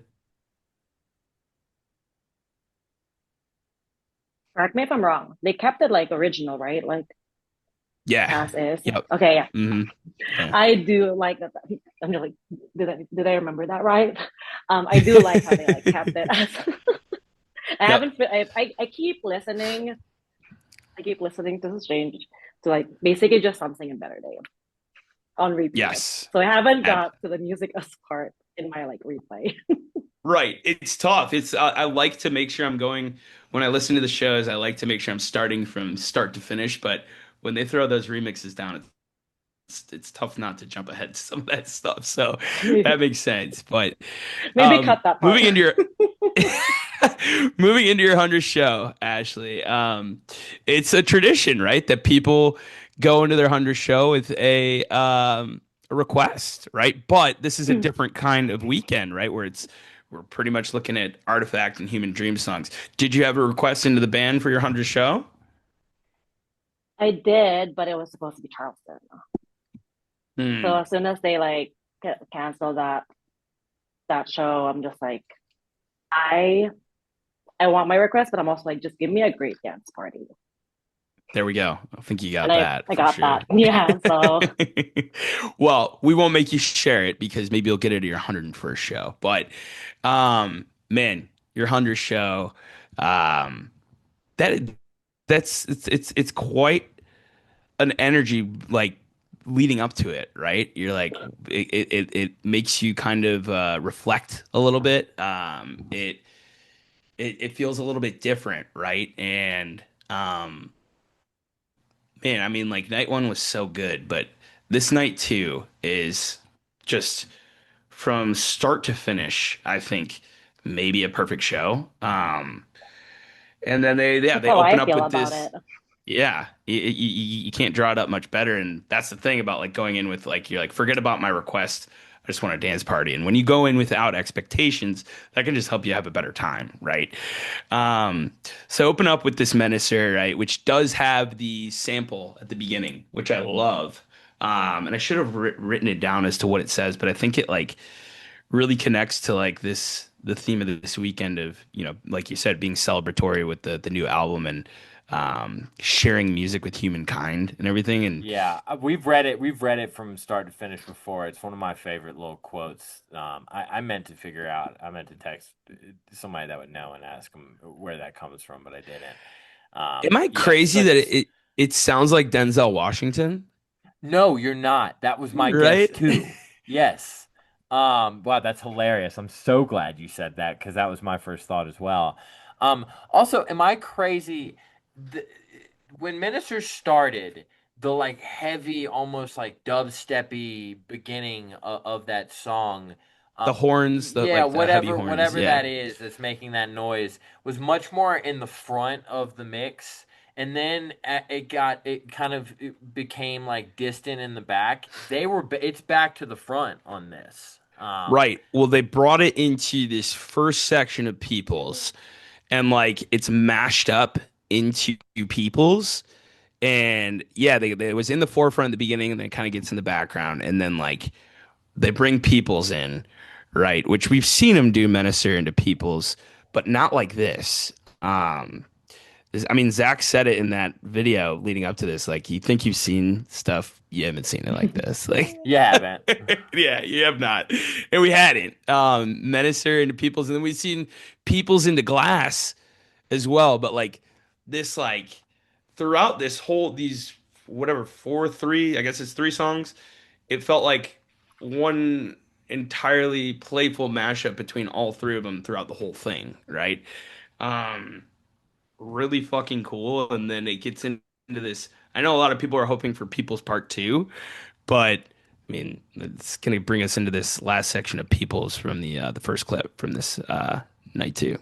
Correct me if I'm wrong. They kept it like original, right? Like Yeah. as is. Yep. Okay, yeah. Hmm. Yeah. I do like that. I'm just like, did I remember that right? I do like how they like kept it as. I Yep. haven't. I keep listening. I keep listening to Strange to like basically just something in Better Day on repeat. Yes. So I haven't Ab- got to the music us part in my like replay. right. It's tough. I like to make sure I'm going when I listen to the shows. I like to make sure I'm starting from start to finish. But when they throw those remixes down, it's tough not to jump ahead to some of that stuff. So that makes sense. But Maybe cut that part. moving into your moving into your 100th show, Ashley. It's a tradition, right? That people go into their 100th show with a request, right? But this is a different kind of weekend, right? We're pretty much looking at Artifact and Human Dream songs. Did you have a request into the band for your 100th show? I did, but it was supposed to be Charleston. So Hmm. as soon as they like cancel that show, I'm just like, I I want my request, but I'm also like, just give me a great dance party. There we go. I think you got And that. I For got sure. that. Yeah. So Well, we won't make you share it because maybe you'll get it at your 101st show. But man, your 100th show, um, that it's quite an energy like leading up to it, right? You're like it makes you kind of reflect a little bit. It feels a little bit different, right? And um man, I mean, like night one was so good, but this night two is just from start to finish, I think maybe a perfect show. And then that's they how open I up feel with about this. it. Yeah, you can't draw it up much better, and that's the thing about like going in with like you're like forget about my request. I just want a dance party, and when you go in without expectations, that can just help you have a better time, right? Um, so open up with this Menacer, right, which does have the sample at the beginning, which I love. And I should have written it down as to what it says, but I think it like really connects to like the theme of this weekend of like you said being celebratory with the new album and sharing music with humankind and everything and Yeah, we've read it. We've read it from start to finish before. It's one of my favorite little quotes. I meant to figure out. I meant to text somebody that would know and ask them where that comes from, but I didn't. am I Yeah, crazy such that a it sounds like Denzel Washington, No, you're not. That was my guess right? too. Yes. Wow, that's hilarious. I'm so glad you said that because that was my first thought as well. Also, am I crazy? The, when Minister started, the like heavy, almost like dubsteppy beginning of that song, The horns, the yeah, like the heavy whatever, horns, whatever yeah. that is that's making that noise was much more in the front of the mix, and then it kind of it became like distant in the back. It's back to the front on this. Right. Well, they brought it into this first section of Peoples, and like it's mashed up into Peoples. And yeah, they it was in the forefront at the beginning, and then it kind of gets in the background, and then like they bring Peoples in, right? Which we've seen them do Menacer into Peoples, but not like this. I mean, Zach said it in that video leading up to this. Like, you think you've seen stuff, you haven't seen it like this. Like, You haven't. yeah, you have not, and we hadn't. Menacer into Peoples, and then we've seen Peoples into Glass as well. But like this, like throughout this whole these whatever 4 3, I guess it's 3 songs. It felt like one entirely playful mashup between all three of them throughout the whole thing, right? Um, really fucking cool. And then it gets into this. I know a lot of people are hoping for People's Part Two, but I mean, it's gonna bring us into this last section of People's from the first clip from this night two.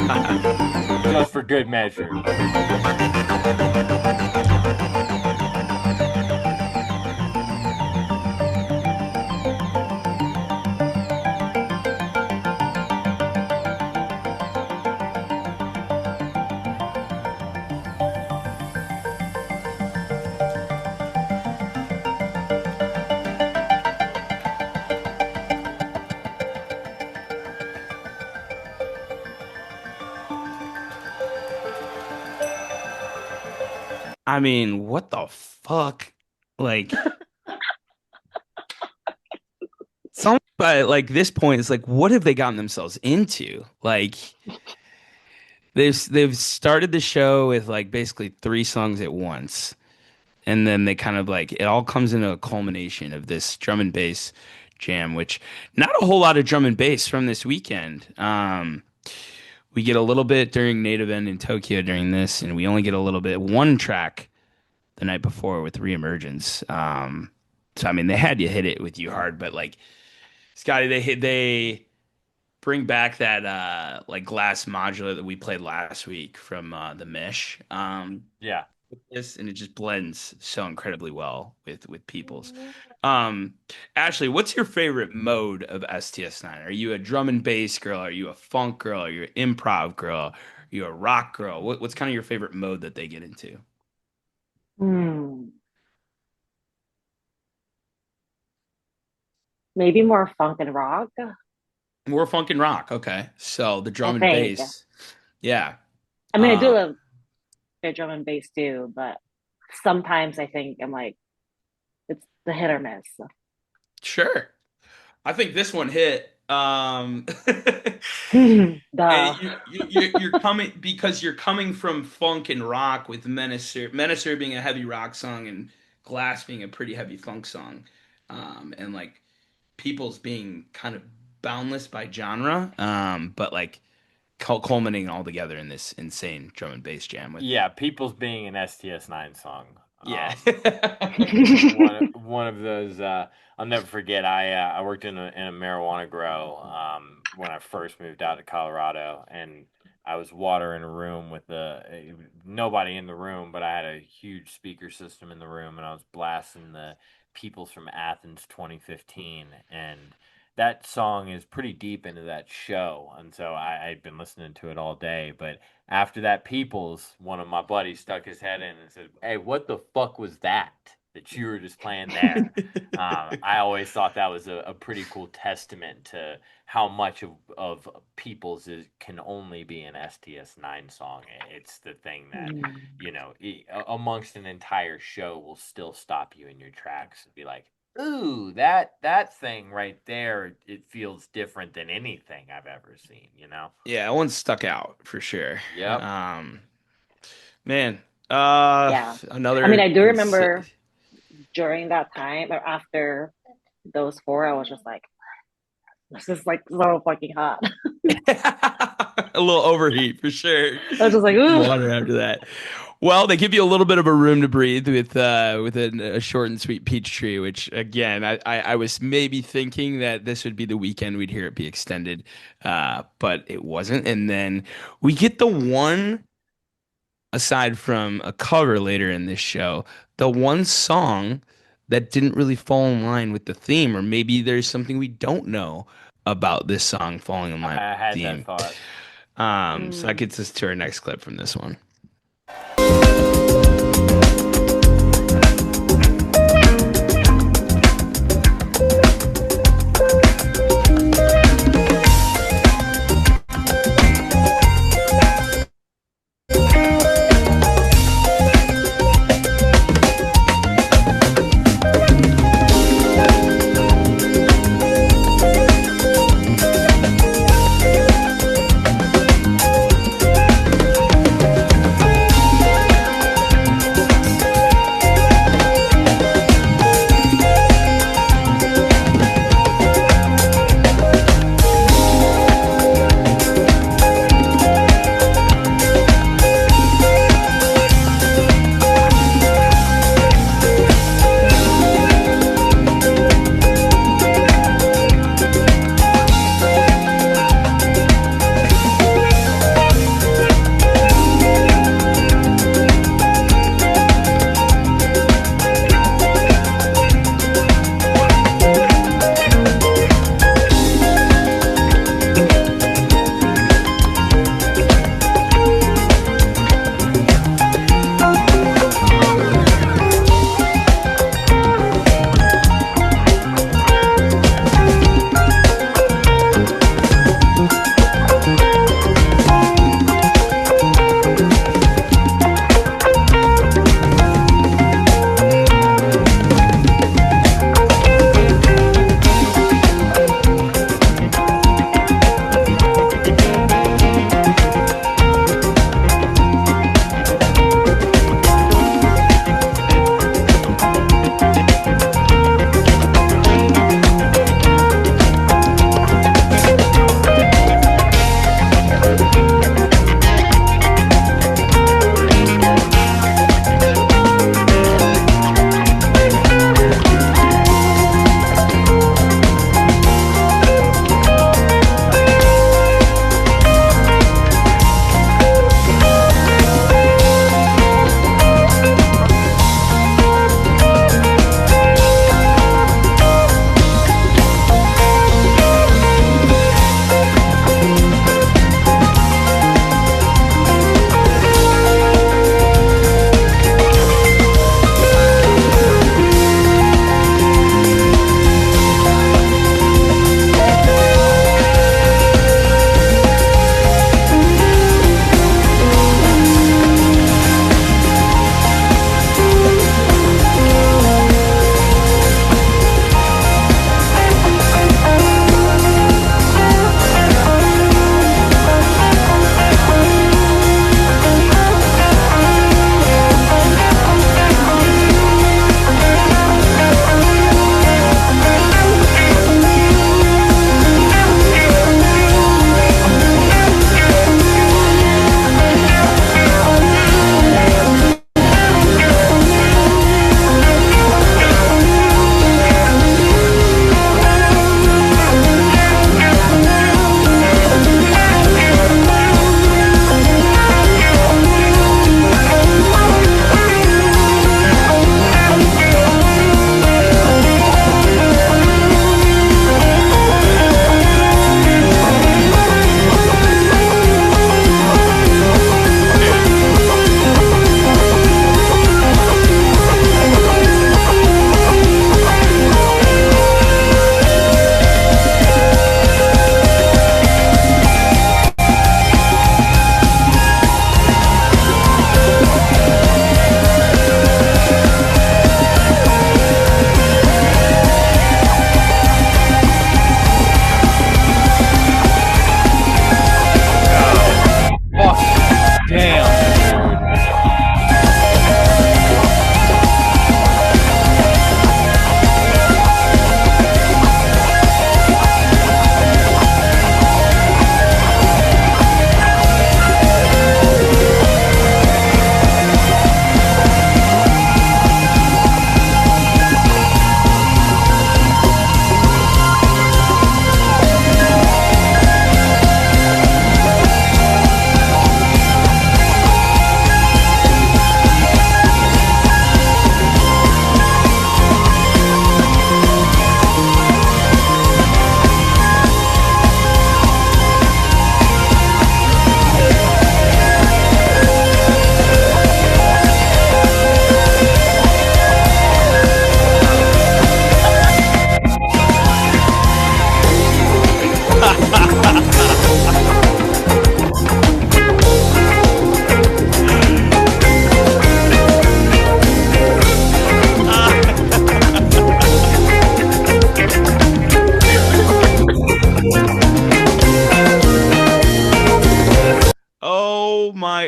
Just for good measure. I mean, what the fuck? Like, some but like this point, it's like, what have they gotten themselves into? Like, they've started the show with like basically three songs at once, and then they kind of like it all comes into a culmination of this drum and bass jam, which not a whole lot of drum and bass from this weekend. We get a little bit during Native End in Tokyo during this, and we only get a little bit one track the night before with Reemergence. So I mean, they had you hit it with You Hard, but like Scotty, they bring back that like glass modular that we played last week from the Mesh. Yeah. This and it just blends so incredibly well with Peoples. Ashley, what's your favorite mode of STS9? Are you a drum and bass girl? Are you a funk girl? Are you an improv girl? Are you a rock girl? What's kind of your favorite mode that they get into? Maybe more funk and rock, More funk and rock. Okay. So the I drum and think. bass. Yeah. I mean, I do Uh, love their drum and bass too, but sometimes I think I'm like, it's the hit or miss. sure. I think this one hit. Duh. And you're coming because you're coming from funk and rock with Menacer. Menacer being a heavy rock song and Glass being a pretty heavy funk song. And like People's being kind of boundless by genre. But like culminating all together in this insane drum and bass jam with Yeah, People's being an STS9 song. yeah. One of those I'll never forget. I worked in a marijuana grow when I first moved out to Colorado, and I was watering a room with nobody in the room, but I had a huge speaker system in the room, and I was blasting the Peoples from Athens 2015, and that song is pretty deep into that show, and so I'd been listening to it all day. But after that, Peoples, one of my buddies stuck his head in and said, "Hey, what the fuck was that you were just playing there?" I always thought that was a pretty cool testament to how much of Peoples can only be an STS9 song. It's the thing that, amongst an entire show will still stop you in your tracks and be like, ooh, that thing right there, it feels different than anything I've ever seen, Yeah, that one stuck out for sure. Yep. Man, Yeah. another. I mean, I do remember during that time or after those four, I was just like, this is like so fucking hot. A little overheat for sure. I was just like, ooh. Water after that. Well, they give you a little bit of a room to breathe with a short and sweet peach tree, which again, I was maybe thinking that this would be the weekend we'd hear it be extended, but it wasn't. And then we get the one, aside from a cover later in this show, the one song that didn't really fall in line with the theme, or maybe there's something we don't know about this song falling in line I with had the theme. that thought. So that gets us to our next clip from this one.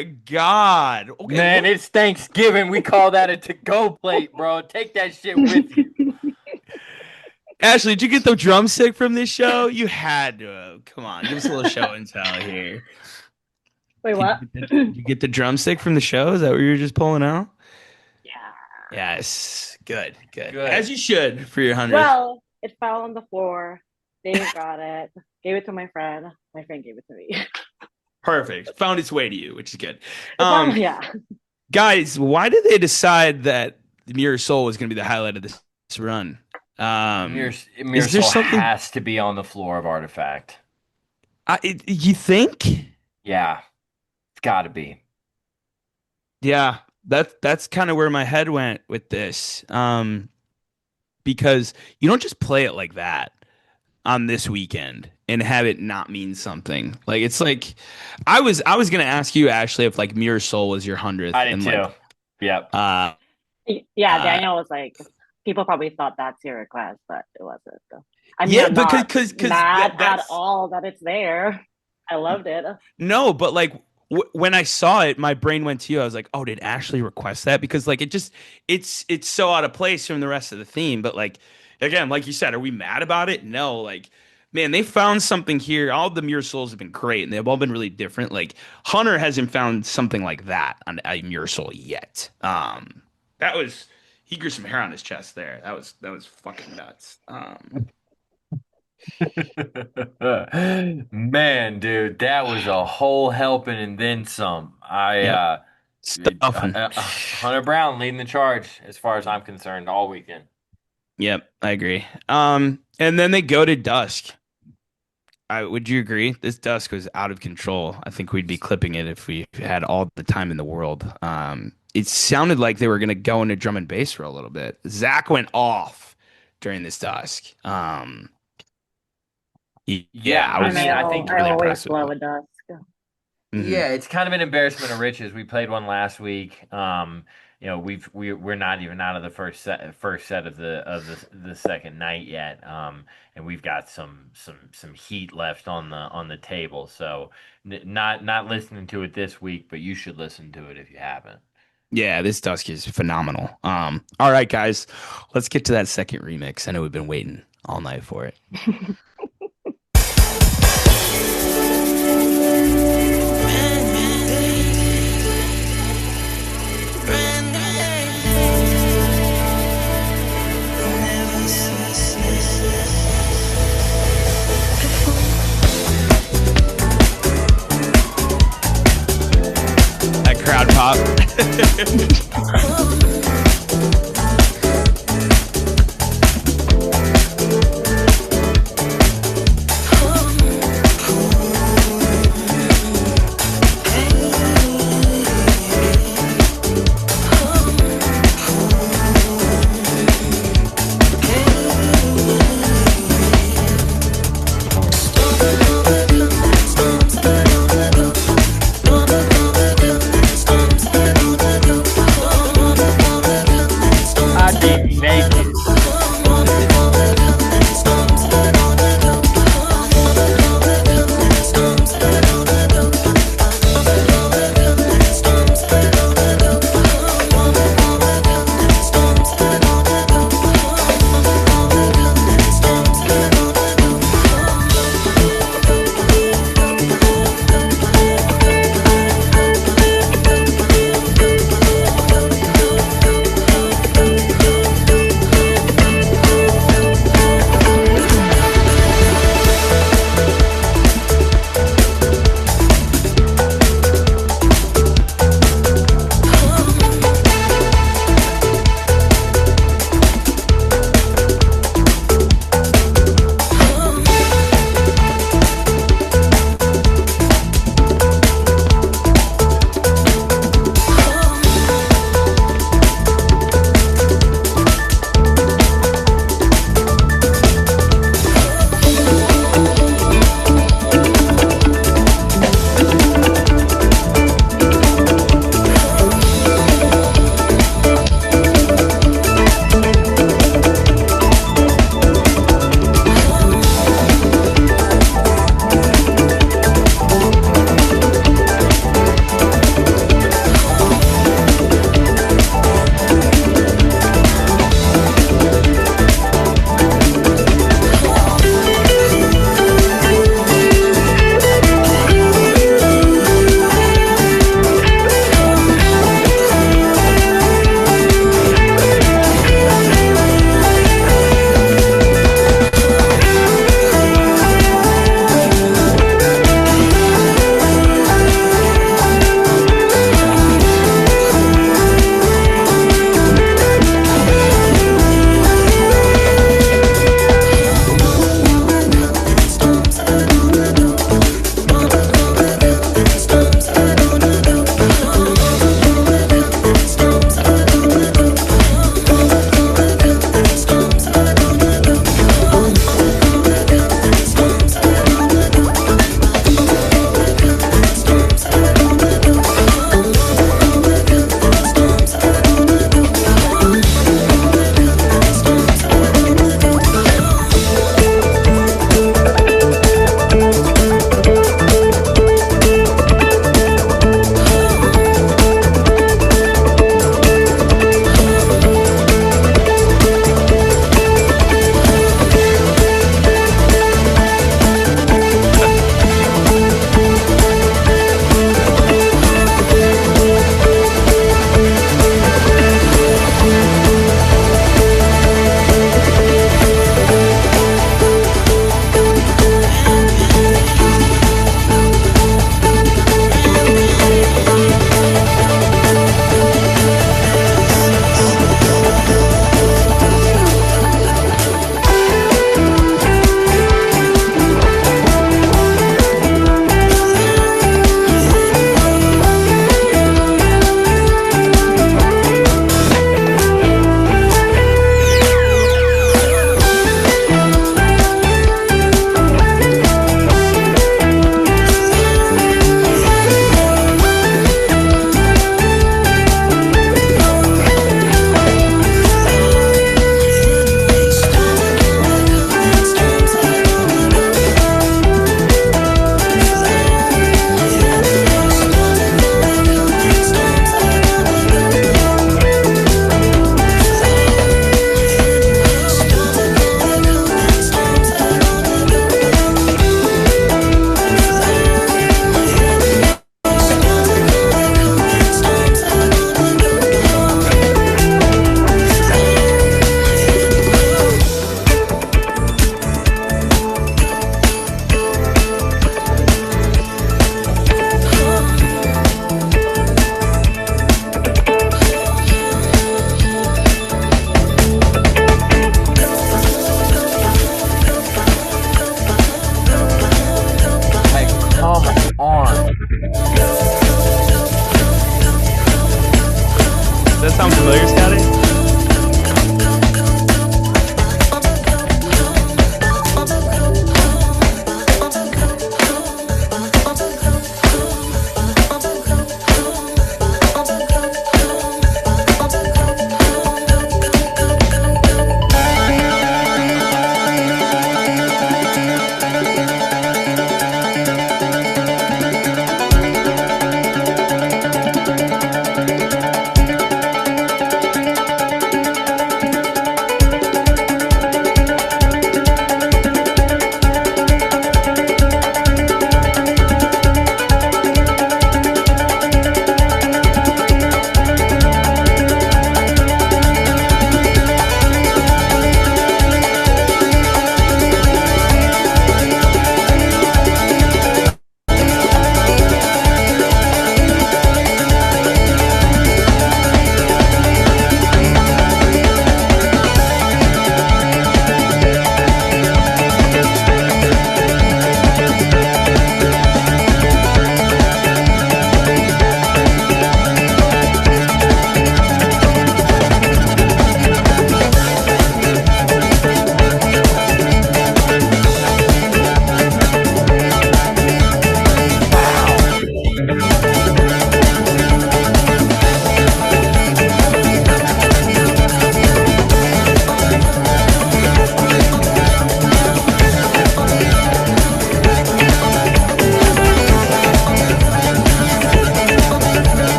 my God. Okay, Man, it's Thanksgiving. We call that a to-go plate, bro. Take that shit with you. Ashley, did you get the drumstick from this show? You had to. Come on, give us a little show and tell here. Wait, what? Did you get the drumstick from the show? Is that what you were just pulling out? Yeah. Yes. Good. As you should for your 100th. Well, it fell on the floor. Dave got it. Gave it to my friend. My friend gave it to me. Perfect. Found its way to you, which is good. Yeah. Guys, why did they decide that Mirror Soul was going to be the highlight of this run? Mirror Soul has to be on the floor of Artifact. You think? Yeah, it's got to be. Yeah, that's kind of where my head went with this. Because you don't just play it like that on this weekend and have it not mean something. Like it's like I was gonna ask you, Ashley, if like Mirror Soul was your 100th. I did too. Like, Yep. Daniel was like, people probably thought that's your request, but it wasn't. I mean, yeah, I'm not because mad at all that it's there. I loved it. No, but like when I saw it, my brain went to you. I was like, oh, did Ashley request that? Because like it's so out of place from the rest of the theme. But like again, like you said, are we mad about it? No, like man, they found something here. All the Mirror Souls have been great, and they've all been really different. Like Hunter hasn't found something like that on a Mirror Soul yet. That was he grew some hair on his chest there. That was fucking nuts. Man, dude, that was a whole helping and then some. Hunter Brown leading the charge as far as I'm concerned all weekend. Yep, I agree. And then they go to Dusk. Would you agree? This Dusk was out of control. I think we'd be clipping it if we had all the time in the world. It sounded like they were going to go into drum and bass for a little bit. Zach went off during this Dusk. I think really always blow a Dusk. Mm-hmm. Yeah, it's kind of an embarrassment of riches. We played one last week. We're not even out of the first set of the second night yet. And we've got some heat left on the table. So not listening to it this week, but you should listen to it if you haven't. Yeah, this Dusk is phenomenal. All right, guys, let's get to that second remix. I know we've been waiting all night for it. That crowd pop.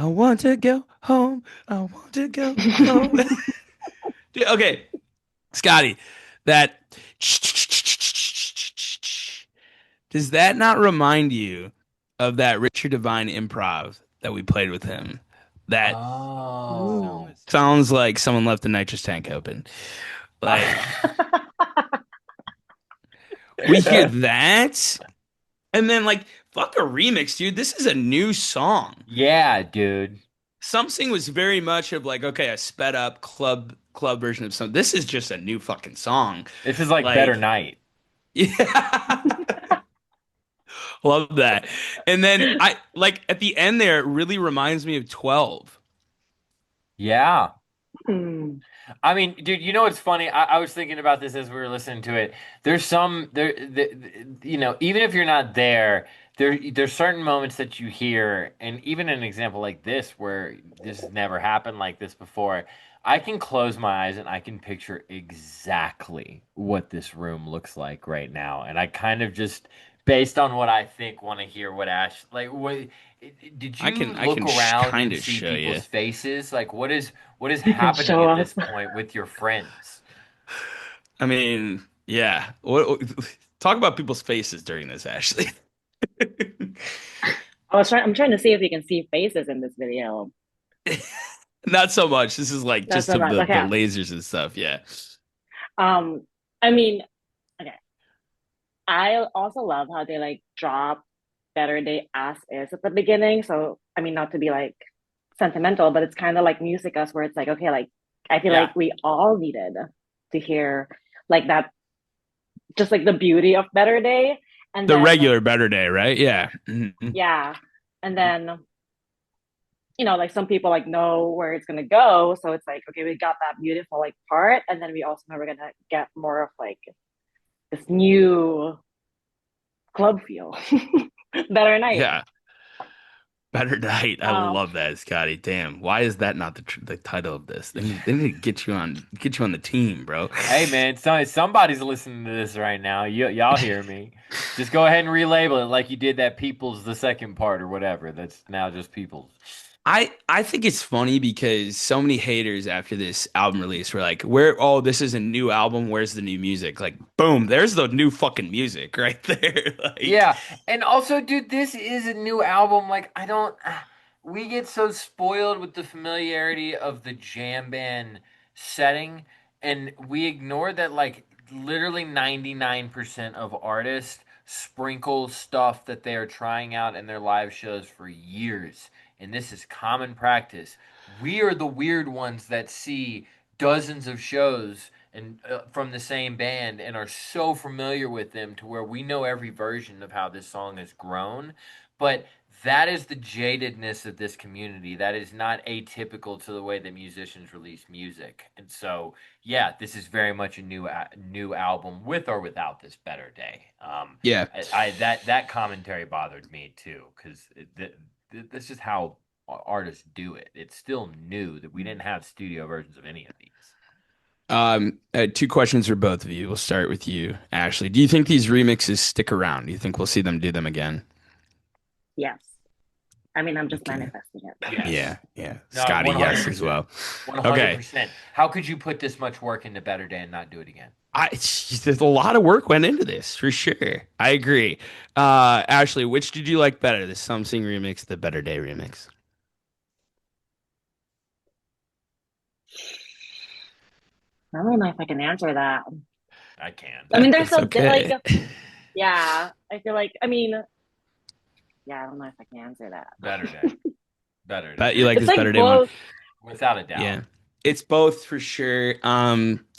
I want to go home. I want to go home. Dude, okay, Scotty, that does that not remind you of that Richard Devine improv that we played with him? That Oh. sounds like someone left the nitrous tank open. Like we hear that, and then like fuck a remix, dude. This is a new song. Yeah, dude. Something was very much of like, okay, a sped up club version of something. This is just a new fucking song. This is like Better Like, Night. yeah, love that. And then I like at the end there, it really reminds me of 12. Yeah. Hmm. I mean, dude, you know what's funny? I was thinking about this as we were listening to it. There's some there, you know, even if you're not there, there's certain moments that you hear, and even an example like this where this has never happened like this before. I can close my eyes and I can picture exactly what this room looks like right now, and I kind of just, based on what I think, want to hear what Ash like. What did I you can I look can around kind and of see show you. people's faces? Like, what is You can happening show at us. this point with your friends? I mean, yeah. Talk about people's faces during this, Ashley. I'm trying to see if you can see faces in this video. Not so much. This is like That's just so of much. the Okay. lasers and stuff. Yeah. Um, I mean, okay. I also love how they like drop Better Day as is at the beginning. So I mean, not to be like sentimental, but it's kind of like music us where it's like, okay, like I feel Yeah. like we all needed to hear like that, just like the beauty of Better Day. And The then regular Better Day, right? Yeah. Mhm. yeah. And then like some people like know where it's gonna go. So it's like, okay, we got that beautiful like part, and then we also know we're gonna get more of like this new club feel. Better night. Yeah. Better Night. I Um, love that, Scotty. Damn. Why is that not the title of this? They need to get you on the team, bro. Hey man, somebody's listening to this right now. Y'all hear me? Just go ahead and relabel it like you did that People's the second part or whatever. That's now just People's. I think it's funny because so many haters after this album release were like, "Where? Oh, this is a new album. Where's the new music?" Like, boom, there's the new fucking music right there. Like, Yeah, and also, dude, this is a new album. Like, I don't. We get so spoiled with the familiarity of the jam band setting, and we ignore that, like, literally 99% of artists sprinkle stuff that they are trying out in their live shows for years. And this is common practice. We are the weird ones that see dozens of shows and from the same band and are so familiar with them to where we know every version of how this song has grown. But that is the jadedness of this community. That is not atypical to the way that musicians release music. And so, yeah, this is very much a new album with or without this Better Day. yeah. That commentary bothered me too because that's just how artists do it. It's still new that we didn't have studio versions of any of these. Two questions for both of you. We'll start with you, Ashley. Do you think these remixes stick around? Do you think we'll see them do them again? yes. I mean, I'm just Okay. manifesting it. Yes. Yeah, yeah. No, Scotty, yes, as 100%. well. Okay. 100%. How could you put this much work into Better Day and not do it again? There's a lot of work went into this for sure. I agree. Ashley, which did you like better, the Something remix, the Better Day remix? I don't know if I can answer that. I can. I mean, they're That's so okay. like, yeah. I feel like, I mean, yeah, I don't know if I can answer that. Better Day. Better Bet Day. you like It's this like Better Day one. both. Without a doubt. Yeah. It's both for sure.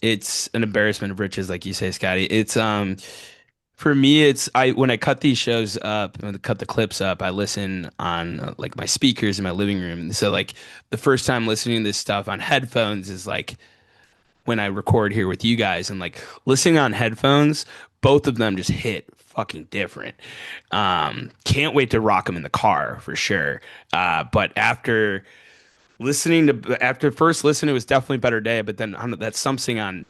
It's an embarrassment of riches, like you say, Scotty. It's for me, it's I when I cut these shows up, when I cut the clips up, I listen on like my speakers in my living room. So like the first time listening to this stuff on headphones is like when I record here with you guys, and like listening on headphones, both of them just hit fucking different. Can't wait to rock them in the car for sure. But after first listening, it was definitely Better Day, but then that something on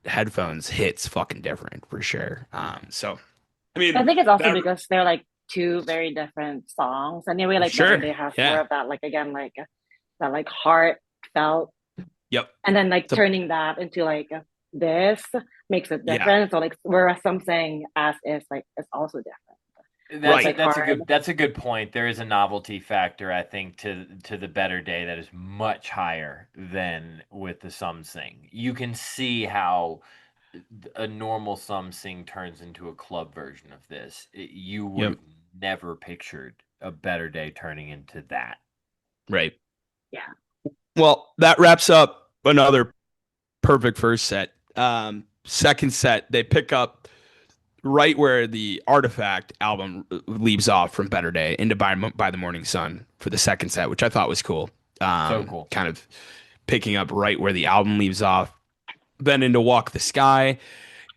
headphones hits fucking different for sure. So I I mean think it's also that because they're like two very different songs. Anyway, like Sure. Better Day has more of that, like again, like that like heartfelt, Yep. and then like turning that into like this makes it different. So like whereas something as is like it's also different. That's a good point. There is a novelty factor, I think, to the Better Day that is much higher than with the Some Sing. You can see how a normal Some Sing turns into a club version of this. You would have never pictured a Better Day turning into that. Right. Yeah. Well, that wraps up another perfect first set. Second set, they pick up right where the Artifact album leaves off from Better Day into By the Morning Sun for the second set, which I thought was cool. So cool. Kind of picking up right where the album leaves off, then into Walk the Sky,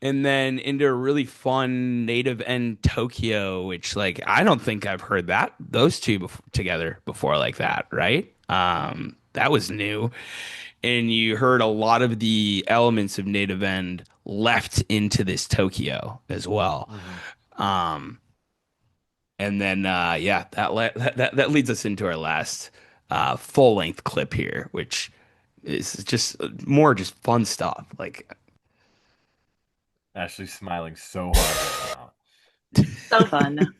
and then into a really fun Native End Tokyo, which like I don't think I've heard those two together before like that, right? That was new. And you heard a lot of the elements of Native End left into this Tokyo as well. Mm-hmm. And then that leads us into our last full length clip here, which is just more just fun stuff. Like Ashley's smiling so hard right now. So fun.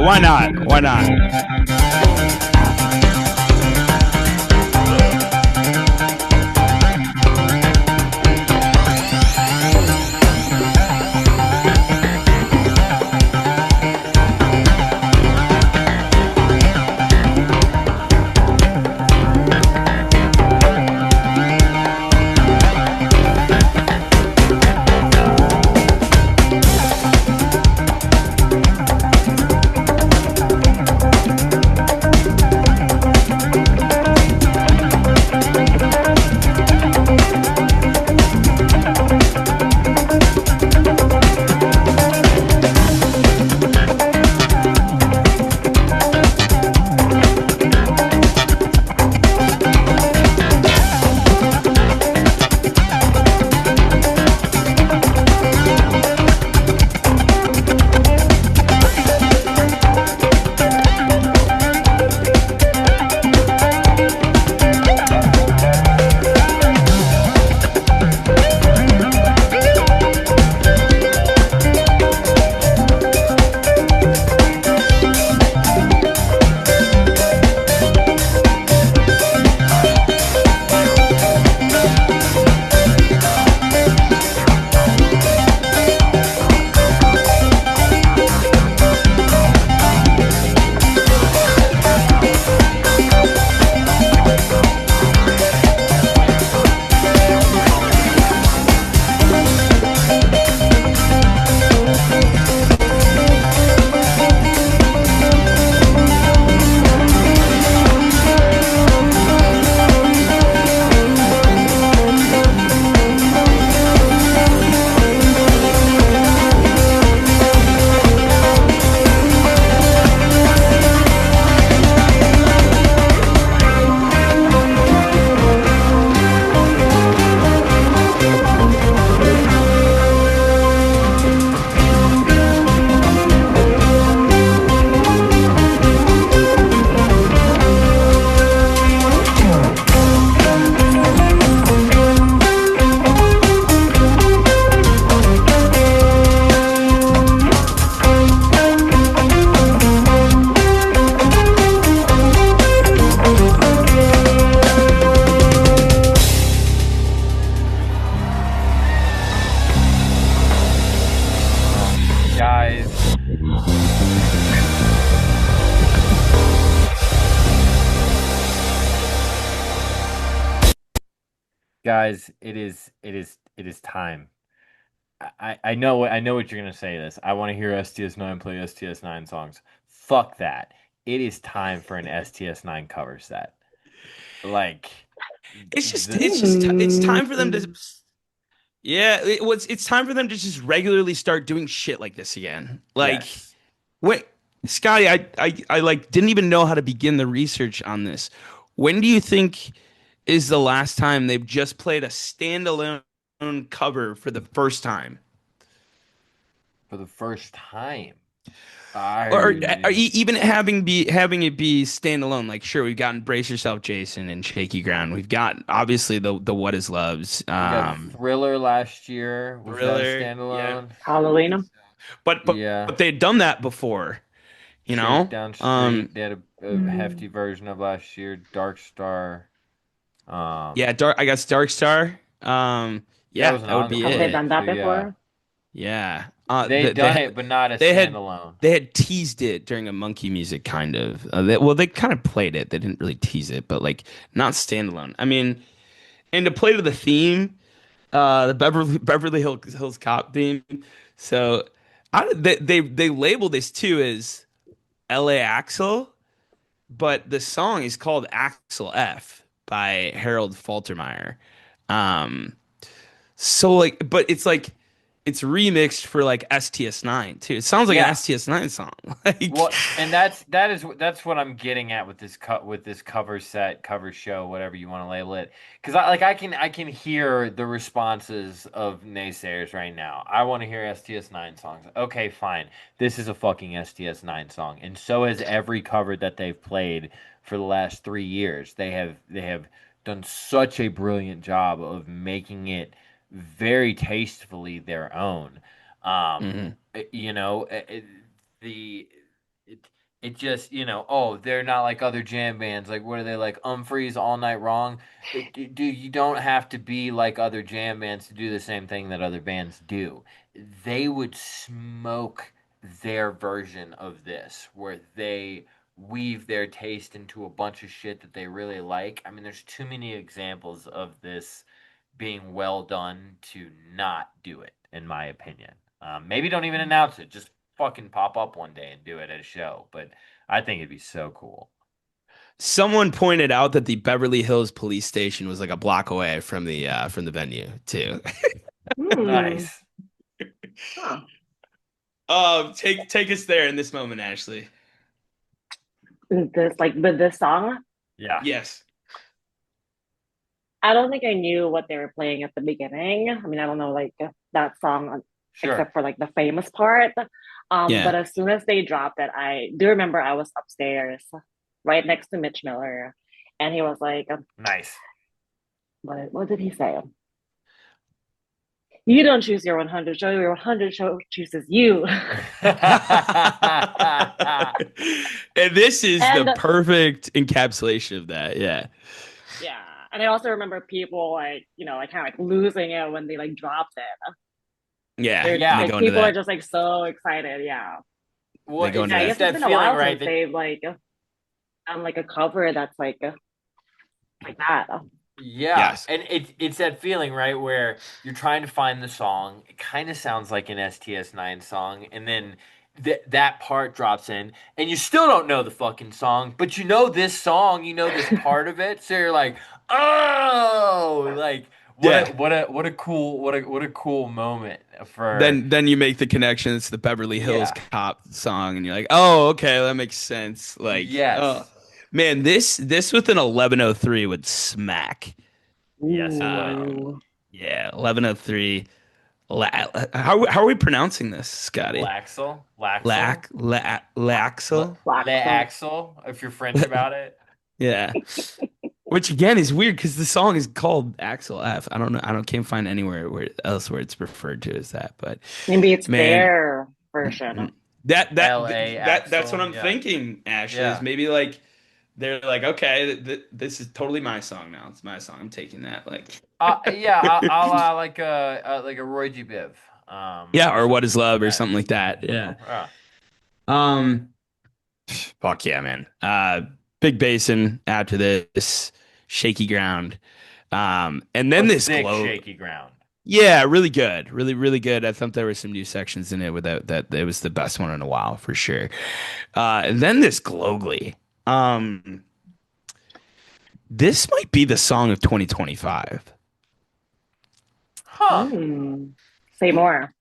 why not? Why not? Guys, guys, it is time. I know what you're gonna say. This I want to hear STS9 play STS9 songs. Fuck that. It is time for an STS9 cover set. Like It's time for them to. Mm. Yeah, it's time for them to just regularly start doing shit like this again. Like, yes. wait, Scotty, I like didn't even know how to begin the research on this. When do you think is the last time they've just played a standalone cover for the first time? For the first time. Or I even having it be standalone? Like, sure, we've gotten Brace Yourself, Jason, and Shaky Ground. We've got obviously the What Is Loves, We got Thriller last year. Was that a Thriller, yeah. standalone? I Halloween. think so. But Yeah. they'd done that before, you know. Shakedown Um, Street. They had a Mm. hefty version of last year. Dark Star. yeah, Dark. I guess Dark Star. That Yeah, was an that would be Have they it. encore. done So that yeah, before? Yeah. they done it, but not a They had standalone. they had teased it during a Monkey Music kind of. They kind of played it. They didn't really tease it, but like not standalone. I mean, and to play to the theme, the Beverly Hills Cop theme. So they label this too as L.A. Axel, but the song is called Axel F by Harold Faltermeyer. Um, so like, but it's like it's remixed for like STS9 too. It sounds like an Yeah. STS9 song. Like, Well, and that's what I'm getting at with this cover set, cover show, whatever you want to label it. Because I can hear the responses of naysayers right now. I want to hear STS9 songs. Okay, fine. This is a fucking STS9 song, and so has every cover that they've played for the last 3 years. They have done such a brilliant job of making it very tastefully their own. Um, mhm. you know, the it just, oh, they're not like other jam bands. Like, what are they like? Umphreys, All Night Wrong. Dude, you don't have to be like other jam bands to do the same thing that other bands do. They would smoke their version of this, where they weave their taste into a bunch of shit that they really like. I mean, there's too many examples of this being well done to not do it, in my opinion. Maybe don't even announce it. Just fucking pop up one day and do it at a show. But I think it'd be so cool. Someone pointed out that the Beverly Hills police station was like a block away from the venue too. Nice. Huh. Take us there in this moment, Ashley. This like with this song, Yeah. Yes. I don't think I knew what they were playing at the beginning. I mean, I don't know like that song Sure. except for like the famous part. Yeah. But as soon as they dropped it, I do remember I was upstairs, right next to Mitch Miller, and he was like, Nice. what did he say? You don't choose your 100 show, your 100 show chooses you. And this is the perfect encapsulation of that. Yeah. Yeah. And I also remember people like, like kind of like losing it when they like dropped it. Yeah. Yeah. Like, people are just like so excited. Yeah. Well, I guess it's been a while since they've like done like a cover that's like that. Yeah, Yes. and it's that feeling, right, where you're trying to find the song. It kind of sounds like an STS9 song, and then that part drops in, and you still don't know the fucking song, but you know this song, you know this part of it, so you're like, oh, like what a cool moment for. Then you make the connection. It's the Beverly Hills Cop song, and you're like, oh, okay, that makes sense. Like, yes. Oh. Man, this with an 1103 would smack. Yes, it would. Yeah, 1103. How are we pronouncing this, Scotty? Laxel. Laxel. If you're French about it. Yeah. Which again is weird because the song is called Axel F. I don't know. Can't find anywhere else where it's referred to as that. But maybe it's their version. That's what I'm thinking. Ashley is maybe like. They're like, okay, this is totally my song now. It's my song. I'm taking that. Like, I'll like a Roy G. Biv. Or What Is Love or something like that. Yeah. Fuck yeah, man. Big Basin after this, Shaky Ground, and then this Shaky Ground. Yeah, really good, really good. I thought there were some new sections in it without that. It was the best one in a while for sure. And then this Glowgly. This might be the song of 2025. Huh. Say more.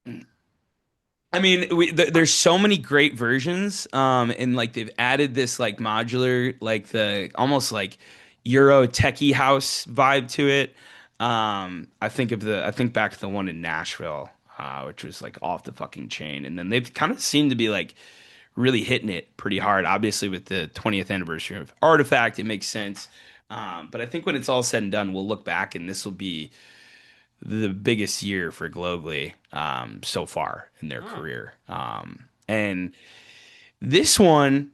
I mean, there's so many great versions, and like they've added this like modular, like the almost like Euro techie house vibe to it. I think back to the one in Nashville, which was like off the fucking chain, and then they've kind of seemed to be like really hitting it pretty hard. Obviously, with the 20th anniversary of Artifact, it makes sense. But I think when it's all said and done, we'll look back and this will be the biggest year for Glowgly so far in their career. And this one,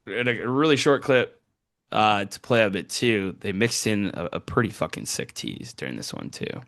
in a really short clip to play a bit too, they mixed in a pretty fucking sick tease during this one too.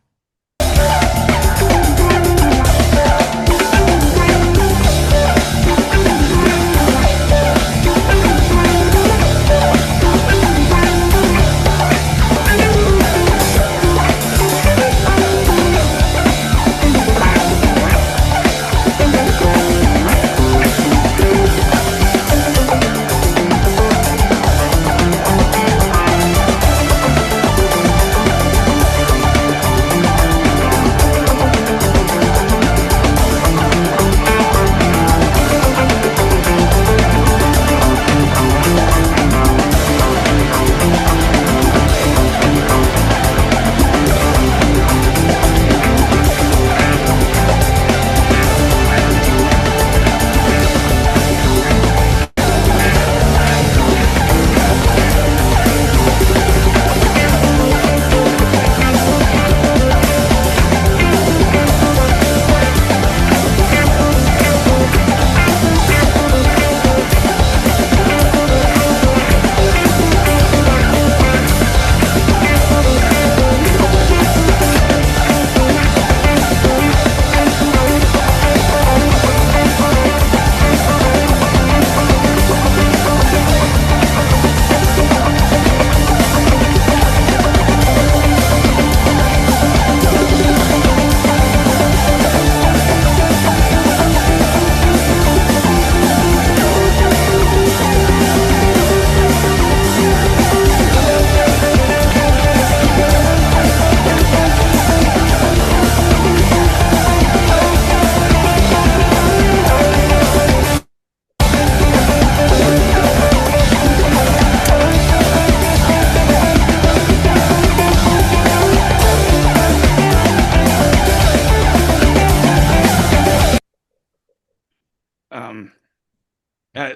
Uh,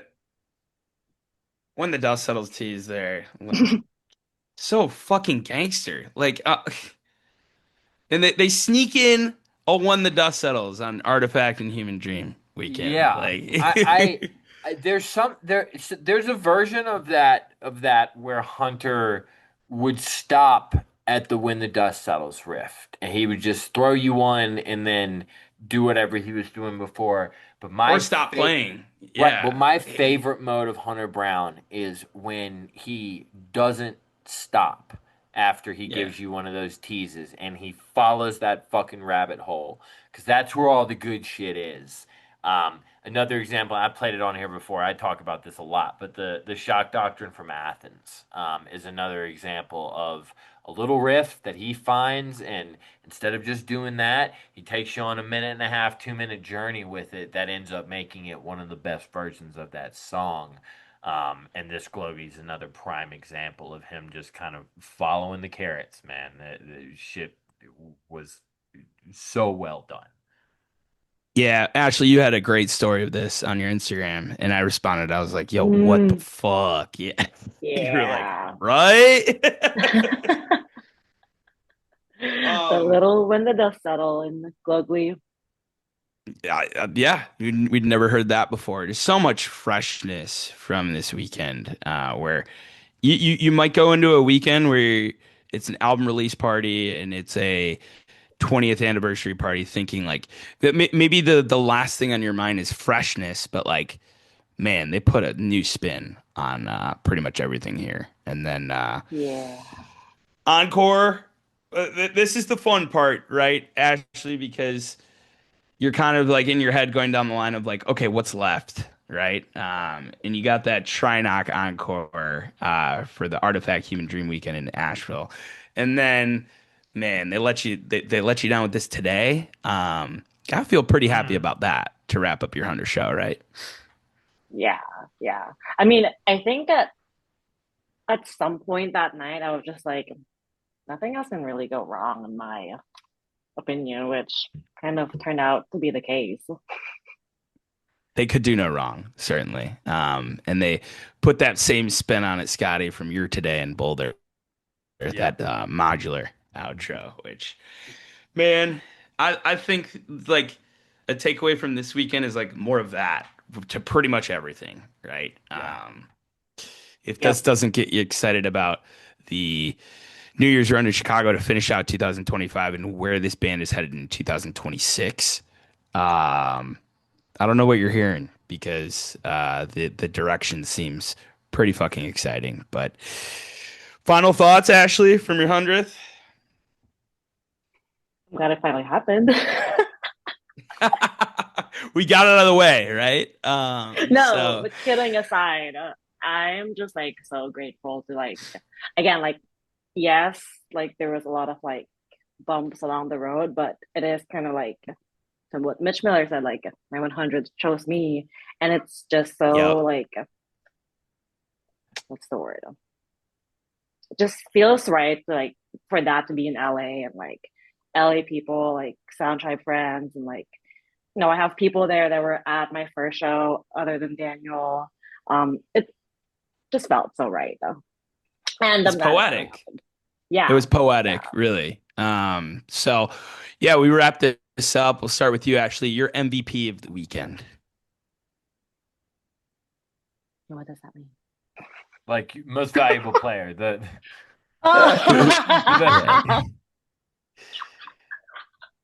when the dust settles tease there, so fucking gangster. Like, and they sneak in a when the dust settles on Artifact and Human Dream weekend. Yeah, Like, there's there's a version of that where Hunter would stop at the When the Dust Settles rift, and he would just throw you one and then do whatever he was doing before. But or stop playing. right, but Yeah. my favorite mode of Hunter Brown is when he doesn't stop after he Yeah. gives you one of those teases and he follows that fucking rabbit hole because that's where all the good shit is. Another example, I played it on here before. I talk about this a lot, but the shock doctrine from Athens is another example of a little riff that he finds, and instead of just doing that, he takes you on a minute and a half, 2 minute journey with it that ends up making it one of the best versions of that song. And this Globey's another prime example of him just kind of following the carrots, man. The shit was so well done. Yeah, Ashley, you had a great story of this on your Instagram, and I responded. I was like, "Yo, what the Mm, fuck?" Yeah, you were like, yeah. "Right?" The um, little when the dust settle in Glowgly. yeah, we'd never heard that before. There's so much freshness from this weekend, where you might go into a weekend where it's an album release party and it's a 20th anniversary party, thinking like that maybe the last thing on your mind is freshness, but like, man, they put a new spin on pretty much everything here. And then Yeah. encore. This is the fun part, right, Ashley? Because you're kind of like in your head going down the line of like, okay, what's left, right? And you got that Tri-Knock encore for the Artifact Human Dream weekend in Asheville, and then man, they let you down with this today. I feel pretty happy Mm. about that to wrap up your Hunter show, right? Yeah. Yeah. I mean, I think at some point that night, I was just like, nothing else can really go wrong, in my opinion, which kind of turned out to be the case. They could do no wrong, certainly. And they put that same spin on it, Scotty, from your today in Boulder, Yep. that modular outro, which man, I think like a takeaway from this weekend is like more of that to pretty much everything, right? Yeah. If this Yep. doesn't get you excited about the New Year's run in Chicago to finish out 2025 and where this band is headed in 2026, I don't know what you're hearing because the direction seems pretty fucking exciting. But final thoughts, Ashley, from your 100th? I'm glad it finally happened. We got it out of the way, right? No, So but kidding aside, I'm just like so grateful to like, again, like, yes, like there was a lot of like bumps along the road, but it is kind of like from what Mitch Miller said, like my 100 chose me, and it's just so yep. like, what's the word? It just feels right, like for that to be in LA and like LA people, like Sound Tribe friends, and like I have people there that were at my first show other than Daniel. It just felt so right though, and It's I'm glad it finally poetic. happened. It Yeah, was yeah. poetic, really. So yeah, we wrapped this up. We'll start with you, Ashley. Your MVP of the weekend. What does that mean? Like most valuable player. The Yeah. Oh!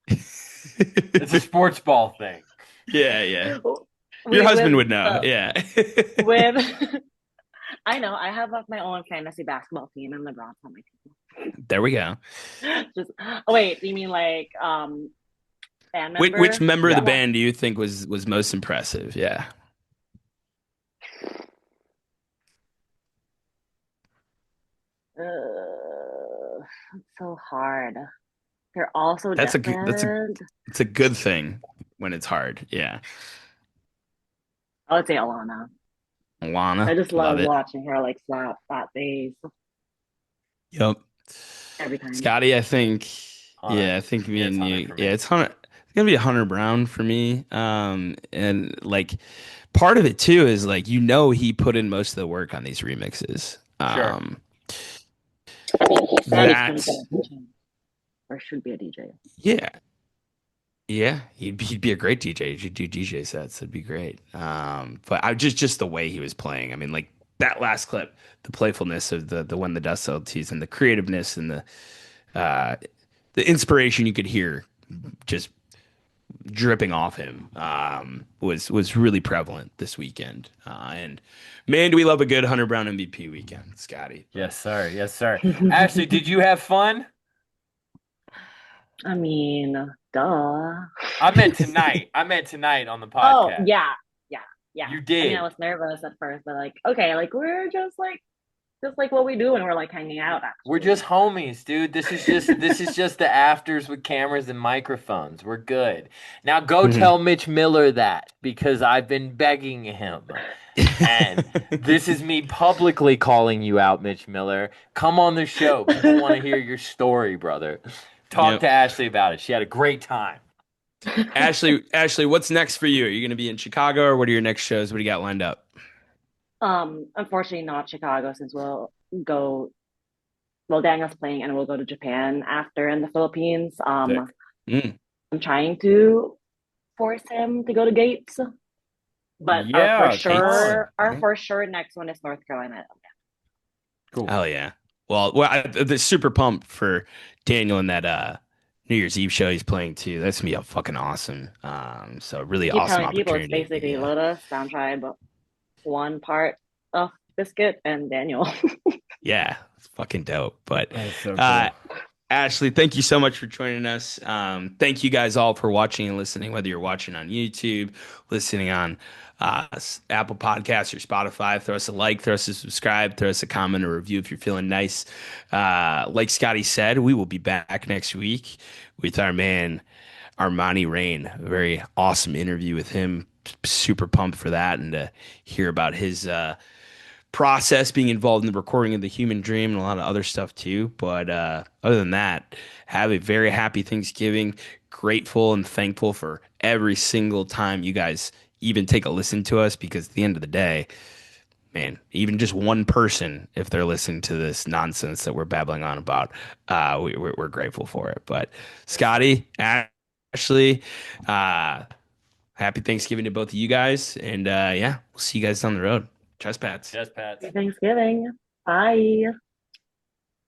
it's a sports ball thing. Yeah, yeah. Your we husband with would know. the Yeah. with I know I have like my own fantasy basketball team and LeBron's on my There we go. team. Just wait, you mean like fan Which member? member of the Yeah. Yeah. band do you think was most impressive? Yeah. It's so hard. They're all so That's a good that's a different. it's a good thing when it's hard. Yeah. I would say Alana. I Alana, just love love it. watching her like slap that bass Yep. every time. Scotty, I think, Hunter. yeah, I think me Yeah, it's and Hunter you, for yeah, me. it's Hunter. It's gonna be a Hunter Brown for me. And like part of it too is like he put in most of the work on these remixes. Sure. I mean, he said he's gonna get That's a DJ or should be a DJ. yeah, yeah. He'd be a great DJ. He'd do DJ sets. That'd be great. But I just the way he was playing. I mean, like that last clip, the playfulness of the when the dust settled teas and the creativeness and uh the inspiration you could hear just dripping off him was really prevalent this weekend. And man, do we love a good Hunter Brown MVP weekend, Scotty. Yes, sir. Yes, sir. Ashley, did you have fun? I mean, duh. I meant tonight. I meant tonight on the Oh, podcast. yeah, yeah, yeah. You I mean, I did. was nervous at first, but like, okay, like we're just like what we do when we're like hanging out. We're Actually, just homies, dude. This is just the afters with cameras and microphones. We're good. Now go Mhm. tell Mitch Miller that because I've been begging him. And this is me publicly calling you out, Mitch Miller. Come on the show. People want to hear your story, brother. Talk Yep. to Ashley about it. She had a great time. Ashley, what's next for you? Are you going to be in Chicago or what are your next shows? What do you got lined up? unfortunately, not Chicago since we'll go. Well, Daniel's playing, and we'll go to Japan after in the Philippines. Sick. Mm. I'm trying to force him to go to Gates, but Yeah, keep on. our for sure next one is North Carolina. Cool. Hell yeah. The super pumped for Daniel and that New Year's Eve show he's playing too. That's gonna be a fucking awesome. So really Keep awesome telling people it's opportunity. basically Yeah. Loda, Soundtribe, one part of Biscuit, and Daniel. Yeah, it's fucking dope. But That's so uh, cool. Ashley, thank you so much for joining us. Thank you guys all for watching and listening, whether you're watching on YouTube, listening on Apple Podcasts or Spotify. Throw us a like, throw us a subscribe, throw us a comment or review if you're feeling nice. Like Scotty said, we will be back next week with our man Armani Rain. A very awesome interview with him. Super pumped for that and to hear about his process being involved in the recording of the human dream and a lot of other stuff too. But other than that, have a very happy Thanksgiving. Grateful and thankful for every single time you guys even take a listen to us because at the end of the day, man, even just one person, if they're listening to this nonsense that we're babbling on about, we're grateful for it. But Scotty, Ashley, happy Thanksgiving to both of you guys. And yeah, we'll see you guys down the road. Trust Pats. Yes, Pat. Happy Thanksgiving. Bye.